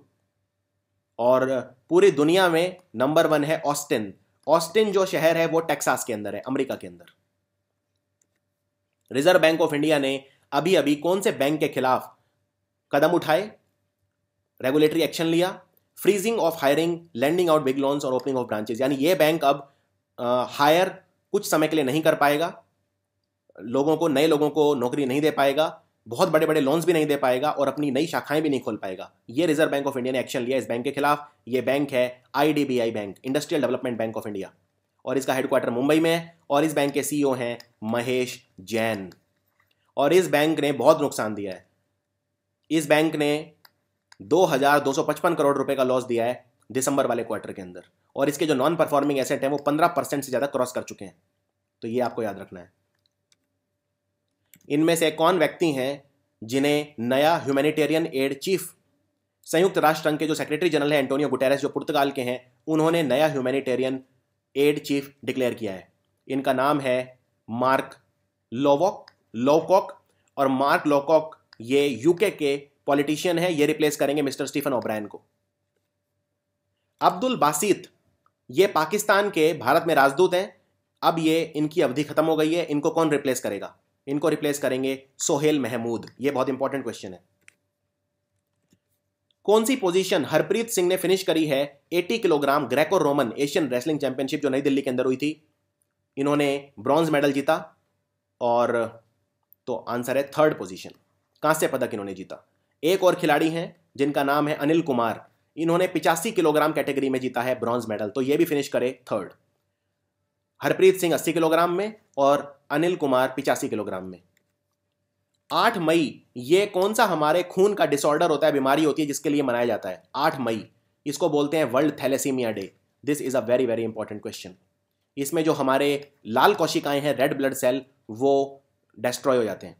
और पूरी दुनिया में नंबर 1 है ऑस्टिन। ऑस्टिन जो शहर है वो टेक्सास के अंदर है, अमेरिका के अंदर। रिजर्व बैंक ऑफ इंडिया ने अभी अभी कौन से बैंक के खिलाफ कदम उठाए, रेगुलेटरी एक्शन लिया? Freezing of hiring, lending out big loans और ओपनिंग ऑफ ब्रांचेस। यानी ये बैंक अब हायर कुछ समय के लिए नहीं कर पाएगा, लोगों को, नए लोगों को नौकरी नहीं दे पाएगा, बहुत बड़े बड़े लोन्स भी नहीं दे पाएगा और अपनी नई शाखाएं भी नहीं खोल पाएगा। ये रिजर्व बैंक ऑफ इंडिया ने एक्शन लिया इस बैंक के खिलाफ। ये बैंक है IDBI bank, industrial development bank of India, और इसका हेडक्वार्टर मुंबई में है। और इस बैंक के CEO हैं महेश जैन। और इस बैंक ने बहुत नुकसान दिया है। इस बैंक ने 2,255 करोड़ रुपए का लॉस दिया है दिसंबर वाले क्वार्टर के अंदर, और इसके जो नॉन परफॉर्मिंग एसेट हैं वो 15% से ज़्यादा क्रॉस कर चुके हैं। तो ये आपको याद रखना है। इनमें से कौन व्यक्ति हैं जिन्हें नया ह्यूमैनिटेरियन एड चीफ, संयुक्त राष्ट्र संघ के जो सेक्रेटरी जनरल है एंटोनियो गुटेरेस, जो पुर्तगाल के हैं, उन्होंने नया ह्यूमैनिटेरियन एड चीफ डिक्लेयर किया है। इनका नाम है मार्क लोवकॉक। और मार्क लोवकॉक ये यूके के पॉलिटिशियन है। ये रिप्लेस करेंगे मिस्टर स्टीफन ओब्रायन को। अब्दुल बासित, ये पाकिस्तान के भारत में राजदूत हैं। अब ये इनकी अवधि खत्म हो गई है। इनको कौन रिप्लेस करेगा? इनको रिप्लेस करेंगे सोहेल महमूद। ये बहुत इंपॉर्टेंट क्वेश्चन है। कौन सी पोजीशन हरप्रीत सिंह ने फिनिश करी है 80 kilogram Greco Roman Asian wrestling championship जो नई दिल्ली के अंदर हुई थी? इन्होंने ब्रॉन्ज मेडल जीता, और तो आंसर है 3rd पोजीशन, कांस्य पदक इन्होंने जीता। एक और खिलाड़ी हैं जिनका नाम है अनिल कुमार। इन्होंने 85 किलोग्राम कैटेगरी में जीता है ब्रॉन्ज मेडल, तो ये भी फिनिश करे 3rd। हरप्रीत सिंह 80 किलोग्राम में और अनिल कुमार 85 किलोग्राम में। 8 मई ये कौन सा हमारे खून का डिसऑर्डर होता है, बीमारी होती है जिसके लिए मनाया जाता है? 8 मई इसको बोलते हैं world thalassemia day. This is a very very important question. इसमें जो हमारे लाल कोशिकाएं हैं, रेड ब्लड सेल, वो डिस्ट्रॉय हो जाते हैं।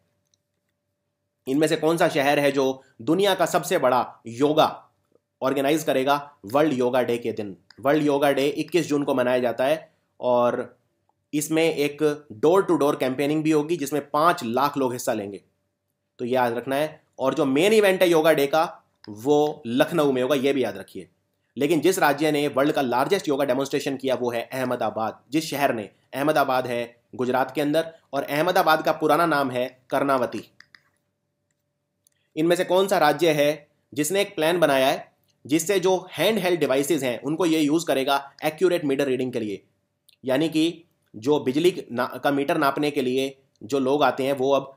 इनमें से कौन सा शहर है जो दुनिया का सबसे बड़ा योगा ऑर्गेनाइज करेगा वर्ल्ड योगा डे के दिन? वर्ल्ड योगा डे 21 जून को मनाया जाता है, और इसमें एक डोर टू डोर कैंपेनिंग भी होगी जिसमें 5 लाख लोग हिस्सा लेंगे। तो ये याद रखना है। और जो मेन इवेंट है योगा डे का वो लखनऊ में होगा, ये भी याद रखिए। लेकिन जिस राज्य ने वर्ल्ड का लार्जेस्ट योगा डेमोन्स्ट्रेशन किया वो है अहमदाबाद। जिस शहर ने, अहमदाबाद है गुजरात के अंदर, और अहमदाबाद का पुराना नाम है कर्नावती। इनमें से कौन सा राज्य है जिसने एक प्लान बनाया है जिससे जो हैंड हेल्ड डिवाइसेज हैं उनको ये यूज करेगा एक्यूरेट मीटर रीडिंग के लिए? यानी कि जो बिजली का मीटर नापने के लिए जो लोग आते हैं वो अब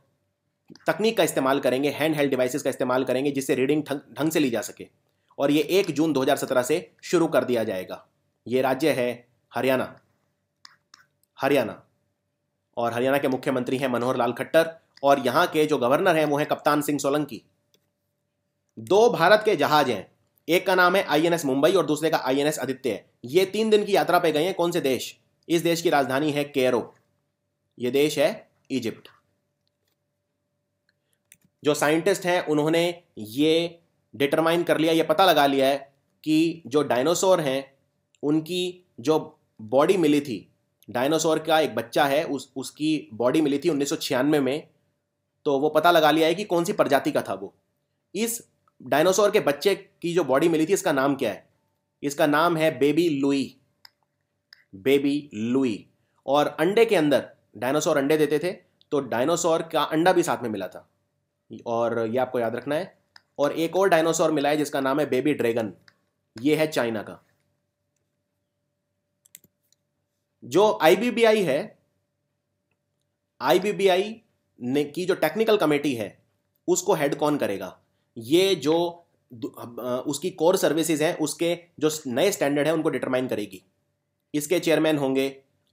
तकनीक का इस्तेमाल करेंगे, हैंड हेल्ड डिवाइसेस का इस्तेमाल करेंगे जिससे रीडिंग ढंग से ली जा सके। और ये 1 जून 2017 से शुरू कर दिया जाएगा। ये राज्य है हरियाणा। और हरियाणा के मुख्यमंत्री हैं मनोहर लाल खट्टर, और यहाँ के जो गवर्नर हैं वो हैं कप्तान सिंह सोलंकी। 2 भारत के जहाज हैं, एक का नाम है INS मुंबई और दूसरे का INS आदित्य है। ये 3 दिन की यात्रा पे गए हैं। कौन से देश? इस देश की राजधानी है कैरो। ये देश है इजिप्ट। जो साइंटिस्ट हैं उन्होंने ये डिटरमाइन कर लिया, ये पता लगा लिया है कि जो डायनासोर हैं उनकी जो बॉडी मिली थी, डायनासोर का एक बच्चा है, उसकी बॉडी मिली थी 1996 में। तो वो पता लगा लिया है कि कौन सी प्रजाति का था वो। इस डायनासोर के बच्चे की जो बॉडी मिली थी, इसका नाम क्या है? इसका नाम है बेबी लुई। और अंडे के अंदर, डायनासोर अंडे देते थे, तो डायनासोर का अंडा भी साथ में मिला था, और ये आपको याद रखना है। और एक और डायनासोर मिला है जिसका नाम है बेबी ड्रैगन। ये है चाइना का। जो IBBI है, IBBI की जो टेक्निकल कमेटी है उसको हेड कौन करेगा? ये जो उसकी कोर सर्विसेज हैं उसके जो नए स्टैंडर्ड हैं उनको डिटरमाइन करेगी। इसके चेयरमैन होंगे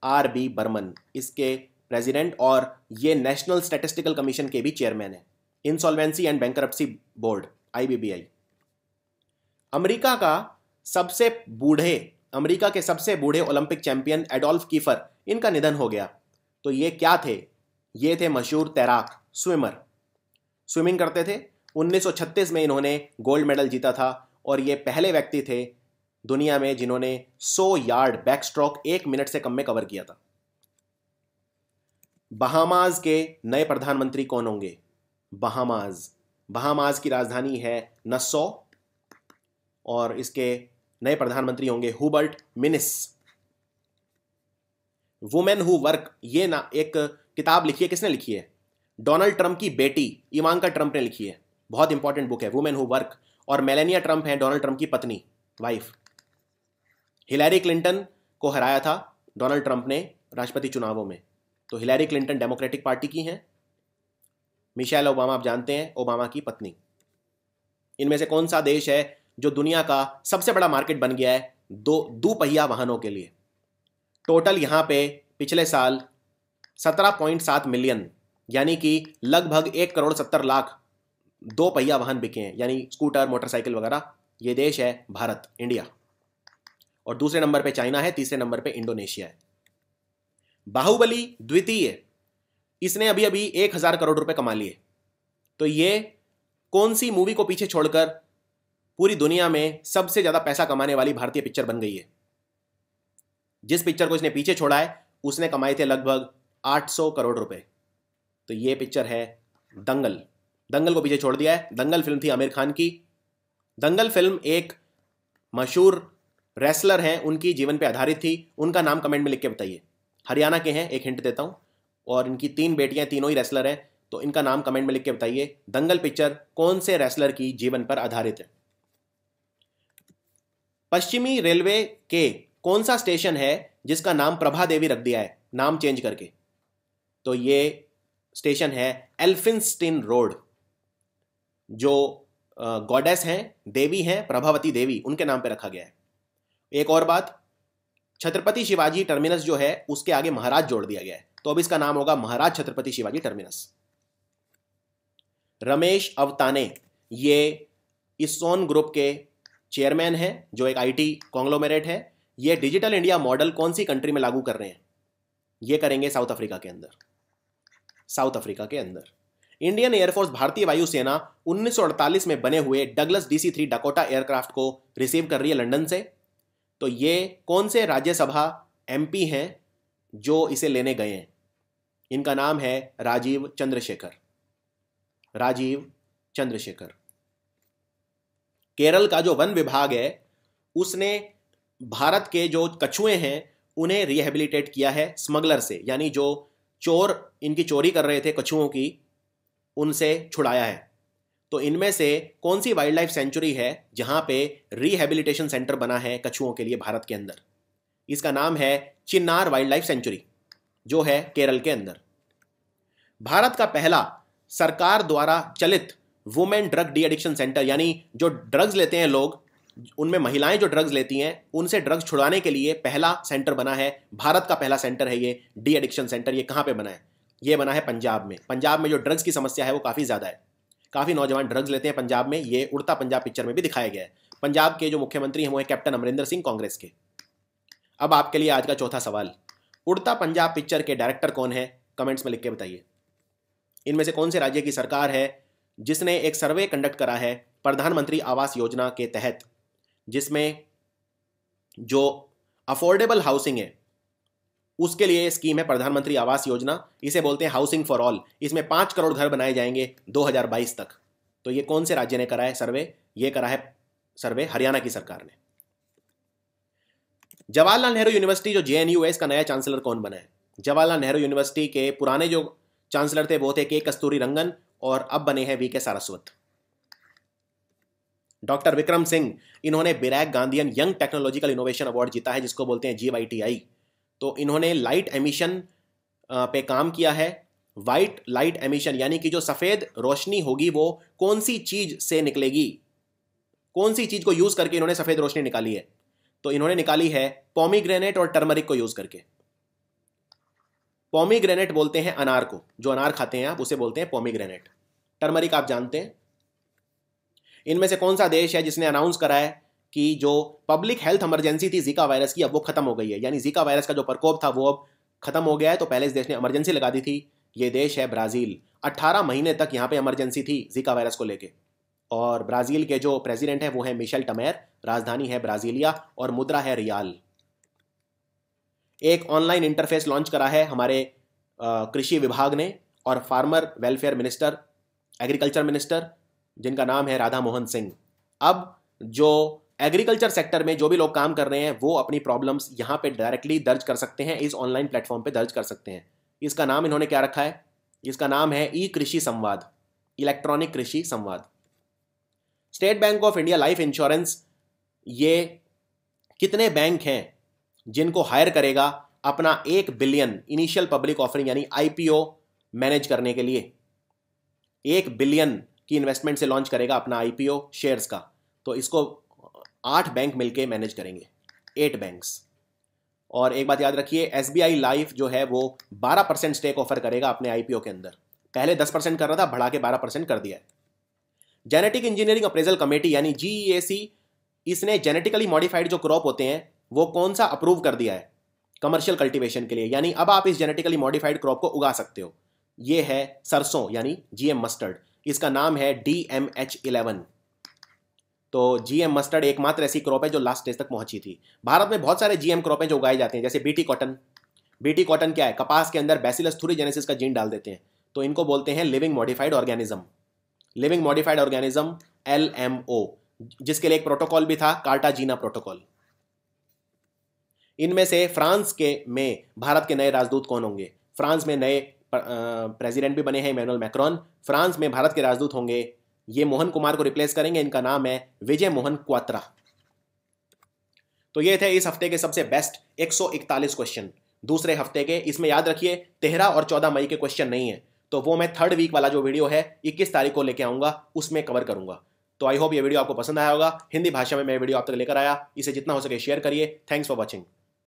RB बर्मन, इसके प्रेसिडेंट, और ये नेशनल स्टैटिस्टिकल कमीशन के भी चेयरमैन है। Insolvency and bankruptcy board IBBI। America के सबसे बूढ़े ओलंपिक चैंपियन एडोल्फ कीफर, इनका निधन हो गया। तो ये क्या थे? ये थे मशहूर तैराक, स्विमिंग करते थे। 1936 में इन्होंने गोल्ड मेडल जीता था, और ये पहले व्यक्ति थे दुनिया में जिन्होंने 100 यार्ड बैक स्ट्रोक 1 मिनट से कम में कवर किया था। बहामाज के नए प्रधानमंत्री कौन होंगे? बहामाज की राजधानी है नस्सौ, और इसके नए प्रधानमंत्री होंगे हुबर्ट मिनिस। वुमेन हु वर्क, ये ना एक किताब लिखी है, किसने लिखी है? डोनाल्ड ट्रंप की बेटी इवांका ट्रंप ने लिखी है। बहुत इंपॉर्टेंट बुक है वुमेन हु वर्क। और मेलानिया ट्रंप है डोनाल्ड ट्रंप की पत्नी, वाइफ। हिलैरी क्लिंटन को हराया था डोनाल्ड ट्रंप ने राष्ट्रपति चुनावों में। तो हिलैरी क्लिंटन डेमोक्रेटिक पार्टी की हैं। मिशेल ओबामा आप जानते हैं, ओबामा की पत्नी। इनमें से कौन सा देश है जो दुनिया का सबसे बड़ा मार्केट बन गया है दोपहिया वाहनों के लिए? टोटल यहां पे पिछले साल 17.7 मिलियन यानी कि लगभग 1,70,00,000 दोपहिया वाहन बिके हैं, यानी स्कूटर, मोटरसाइकिल वगैरह। ये देश है भारत, इंडिया। और दूसरे नंबर पे चाइना है, तीसरे नंबर पे इंडोनेशिया है। बाहुबली द्वितीय, इसने अभी अभी 1,000 करोड़ रुपए कमा लिए। तो ये कौन सी मूवी को पीछे छोड़कर पूरी दुनिया में सबसे ज्यादा पैसा कमाने वाली भारतीय पिक्चर बन गई है? जिस पिक्चर को इसने पीछे छोड़ा है उसने कमाए थे लगभग 800 करोड़ रुपए। तो ये पिक्चर है दंगल। दंगल को पीछे छोड़ दिया है। दंगल फिल्म थी आमिर खान की। दंगल फिल्म एक मशहूर रेसलर हैं, उनकी जीवन पे आधारित थी। उनका नाम कमेंट में लिख के बताइए। हरियाणा के हैं, एक हिंट देता हूं, और इनकी 3 बेटियां, तीनों ही रेसलर हैं। तो इनका नाम कमेंट में लिख के बताइए, दंगल पिक्चर कौन से रेसलर की जीवन पर आधारित है? पश्चिमी रेलवे के कौन सा स्टेशन है जिसका नाम प्रभा देवी रख दिया है, नाम चेंज करके? तो ये स्टेशन है एल्फिंस्टीन रोड। जो गॉडेस हैं, देवी हैं, प्रभावती देवी, उनके नाम पे रखा गया है। एक और बात, छत्रपति शिवाजी टर्मिनस जो है उसके आगे महाराज जोड़ दिया गया है, तो अब इसका नाम होगा महाराज छत्रपति शिवाजी टर्मिनस। रमेश अवताने ये इसोन ग्रुप के चेयरमैन हैं, जो एक आईटी कॉन्ग्लोमेरेट है। ये डिजिटल इंडिया मॉडल कौन सी कंट्री में लागू कर रहे हैं? ये करेंगे साउथ अफ्रीका के अंदर। साउथ अफ्रीका के अंदर इंडियन एयरफोर्स, भारतीय वायुसेना 1948 में बने हुए डगलस DC-3 डकोटा एयरक्राफ्ट को रिसीव कर रही है लंदन से। तो ये कौन से राज्यसभा MP हैं जो इसे लेने गए हैं? इनका नाम है राजीव चंद्रशेखर। राजीव चंद्रशेखर। केरल का जो वन विभाग है उसने भारत के जो कछुए हैं उन्हें रिहेबिलिटेट किया है स्मगलर से, यानी जो चोर इनकी चोरी कर रहे थे कछुओं की, उनसे छुड़ाया है। तो इनमें से कौन सी वाइल्ड लाइफ सेंचुरी है जहां पे रिहेबिलिटेशन सेंटर बना है कछुओं के लिए भारत के अंदर? इसका नाम है चिन्नार वाइल्ड लाइफ सेंचुरी, जो है केरल के अंदर। भारत का पहला सरकार द्वारा चलित women drug de addiction centre, यानी जो ड्रग्स लेते हैं लोग, उनमें महिलाएं जो ड्रग्स लेती हैं उनसे ड्रग्स छुड़ाने के लिए पहला सेंटर बना है। भारत का पहला सेंटर है ये डी एडिक्शन सेंटर। ये कहां पे बना है? ये बना है पंजाब में। पंजाब में जो ड्रग्स की समस्या है वो काफ़ी ज़्यादा है। काफ़ी नौजवान ड्रग्स लेते हैं पंजाब में। ये उड़ता पंजाब पिक्चर में भी दिखाया गया है। पंजाब के जो मुख्यमंत्री हैं वो है कैप्टन अमरिंदर सिंह, कांग्रेस के। अब आपके लिए आज का चौथा सवाल, उड़ता पंजाब पिक्चर के डायरेक्टर कौन है? कमेंट्स में लिख के बताइए। इनमें से कौन से राज्य की सरकार है जिसने एक सर्वे कंडक्ट करा है प्रधानमंत्री आवास योजना के तहत, जिसमें जो अफोर्डेबल हाउसिंग है उसके लिए स्कीम है प्रधानमंत्री आवास योजना। इसे बोलते हैं हाउसिंग फॉर ऑल। इसमें 5 करोड़ घर बनाए जाएंगे 2022 तक। तो ये कौन से राज्य ने करा है सर्वे? ये करा है सर्वे हरियाणा की सरकार ने। जवाहरलाल नेहरू यूनिवर्सिटी जो JNU है, इसका नया चांसलर कौन बना है? जवाहरलाल नेहरू यूनिवर्सिटी के पुराने जो चांसलर थे वो थे के कस्तूरी रंगन, और अब बने हैं VK सारस्वत। डॉक्टर विक्रम सिंह, इन्होंने BIRAC Gandhian young technological innovation award जीता है, जिसको बोलते हैं GYTI। तो इन्होंने लाइट एमिशन पे काम किया है। वाइट लाइट एमिशन यानी कि जो सफ़ेद रोशनी होगी वो कौन सी चीज़ से निकलेगी, कौन सी चीज़ को यूज़ करके इन्होंने सफ़ेद रोशनी निकाली है? तो इन्होंने निकाली है पोमीग्रेनेट और टर्मरिक को यूज़ करके। पोमीग्रेनेट बोलते हैं अनार को, जो अनार खाते हैं आप उसे बोलते हैं पोमीग्रेनेट। टर्मरिक आप जानते हैं। इनमें से कौन सा देश है जिसने अनाउंस करा है कि जो पब्लिक हेल्थ इमरजेंसी थी जीका वायरस की, अब वो खत्म हो गई है, यानी जीका वायरस का जो प्रकोप था वो अब खत्म हो गया है? तो पहले इस देश ने इमरजेंसी लगा दी थी। ये देश है ब्राज़ील। 18 महीने तक यहाँ पे इमरजेंसी थी जीका वायरस को लेके। और ब्राज़ील के जो प्रेसिडेंट है वो है मिशेल टमेर, राजधानी है ब्राज़ीलिया और मुद्रा है रियाल। एक ऑनलाइन इंटरफेस लॉन्च करा है हमारे कृषि विभाग ने और farmer welfare minister, agriculture minister, जिनका नाम है राधा मोहन सिंह। अब जो एग्रीकल्चर सेक्टर में जो भी लोग काम कर रहे हैं वो अपनी प्रॉब्लम्स यहाँ पे डायरेक्टली दर्ज कर सकते हैं, इस ऑनलाइन प्लेटफॉर्म पे दर्ज कर सकते हैं। इसका नाम इन्होंने क्या रखा है? इसका नाम है ई कृषि संवाद, इलेक्ट्रॉनिक कृषि संवाद। State bank of India life insurance, ये कितने बैंक हैं जिनको हायर करेगा अपना 1 बिलियन इनिशियल पब्लिक ऑफरिंग यानी IPO मैनेज करने के लिए? 1 बिलियन की इन्वेस्टमेंट से लॉन्च करेगा अपना आईपीओ शेयर्स का। तो इसको 8 बैंक मिलके मैनेज करेंगे, 8 बैंक्स। और एक बात याद रखिए, एसबीआई लाइफ जो है वो 12% स्टेक ऑफर करेगा अपने आईपीओ के अंदर। पहले 10% कर रहा था, बढ़ा के 12% कर दिया है। जेनेटिक इंजीनियरिंग अप्रेजल कमेटी यानी जीईएसी, इसने जेनेटिकली मॉडिफाइड जो क्रॉप होते हैं वो कौन सा अप्रूव कर दिया है कमर्शियल कल्टीवेशन के लिए, यानी अब आप इस जेनेटिकली मॉडिफाइड क्रॉप को उगा सकते हो। ये है सरसों यानी जीएम मस्टर्ड, इसका नाम है DMH11। तो जीएम मस्टर्ड एकमात्र ऐसी क्रॉप है जो लास्ट स्टेज तक पहुंची थी। भारत में बहुत सारे जीएम क्रॉप हैं जो उगाए जाते हैं, जैसे बीटी कॉटन। बीटी कॉटन क्या है, कपास के अंदर बैसिलस थुरिजेनेसिस का जीन डाल देते हैं, तो इनको बोलते हैं living modified organism. Living modified organism LMO, जिसके लिए एक प्रोटोकॉल भी था, कार्टाजीना प्रोटोकॉल। इनमें से फ्रांस के में भारत के नए राजदूत कौन होंगे? फ्रांस में नए प्रेसिडेंट भी बने हैं, इमैनुअल मैक्रोन। फ्रांस में भारत के राजदूत होंगे, ये मोहन कुमार को रिप्लेस करेंगे, इनका नाम है विजय मोहन क्वात्रा। तो ये थे इस हफ्ते के सबसे बेस्ट 141 क्वेश्चन दूसरे हफ्ते के। इसमें याद रखिए 13 और 14 मई के क्वेश्चन नहीं है, तो वो मैं 3rd वीक वाला जो वीडियो है 21 तारीख को लेके आऊंगा, उसमें कवर करूंगा। तो आई होप ये वीडियो आपको पसंद आया होगा। हिंदी भाषा में मैं वीडियो आप तक लेकर आया, इसे जितना हो सके शेयर करिए। Thanks for watching.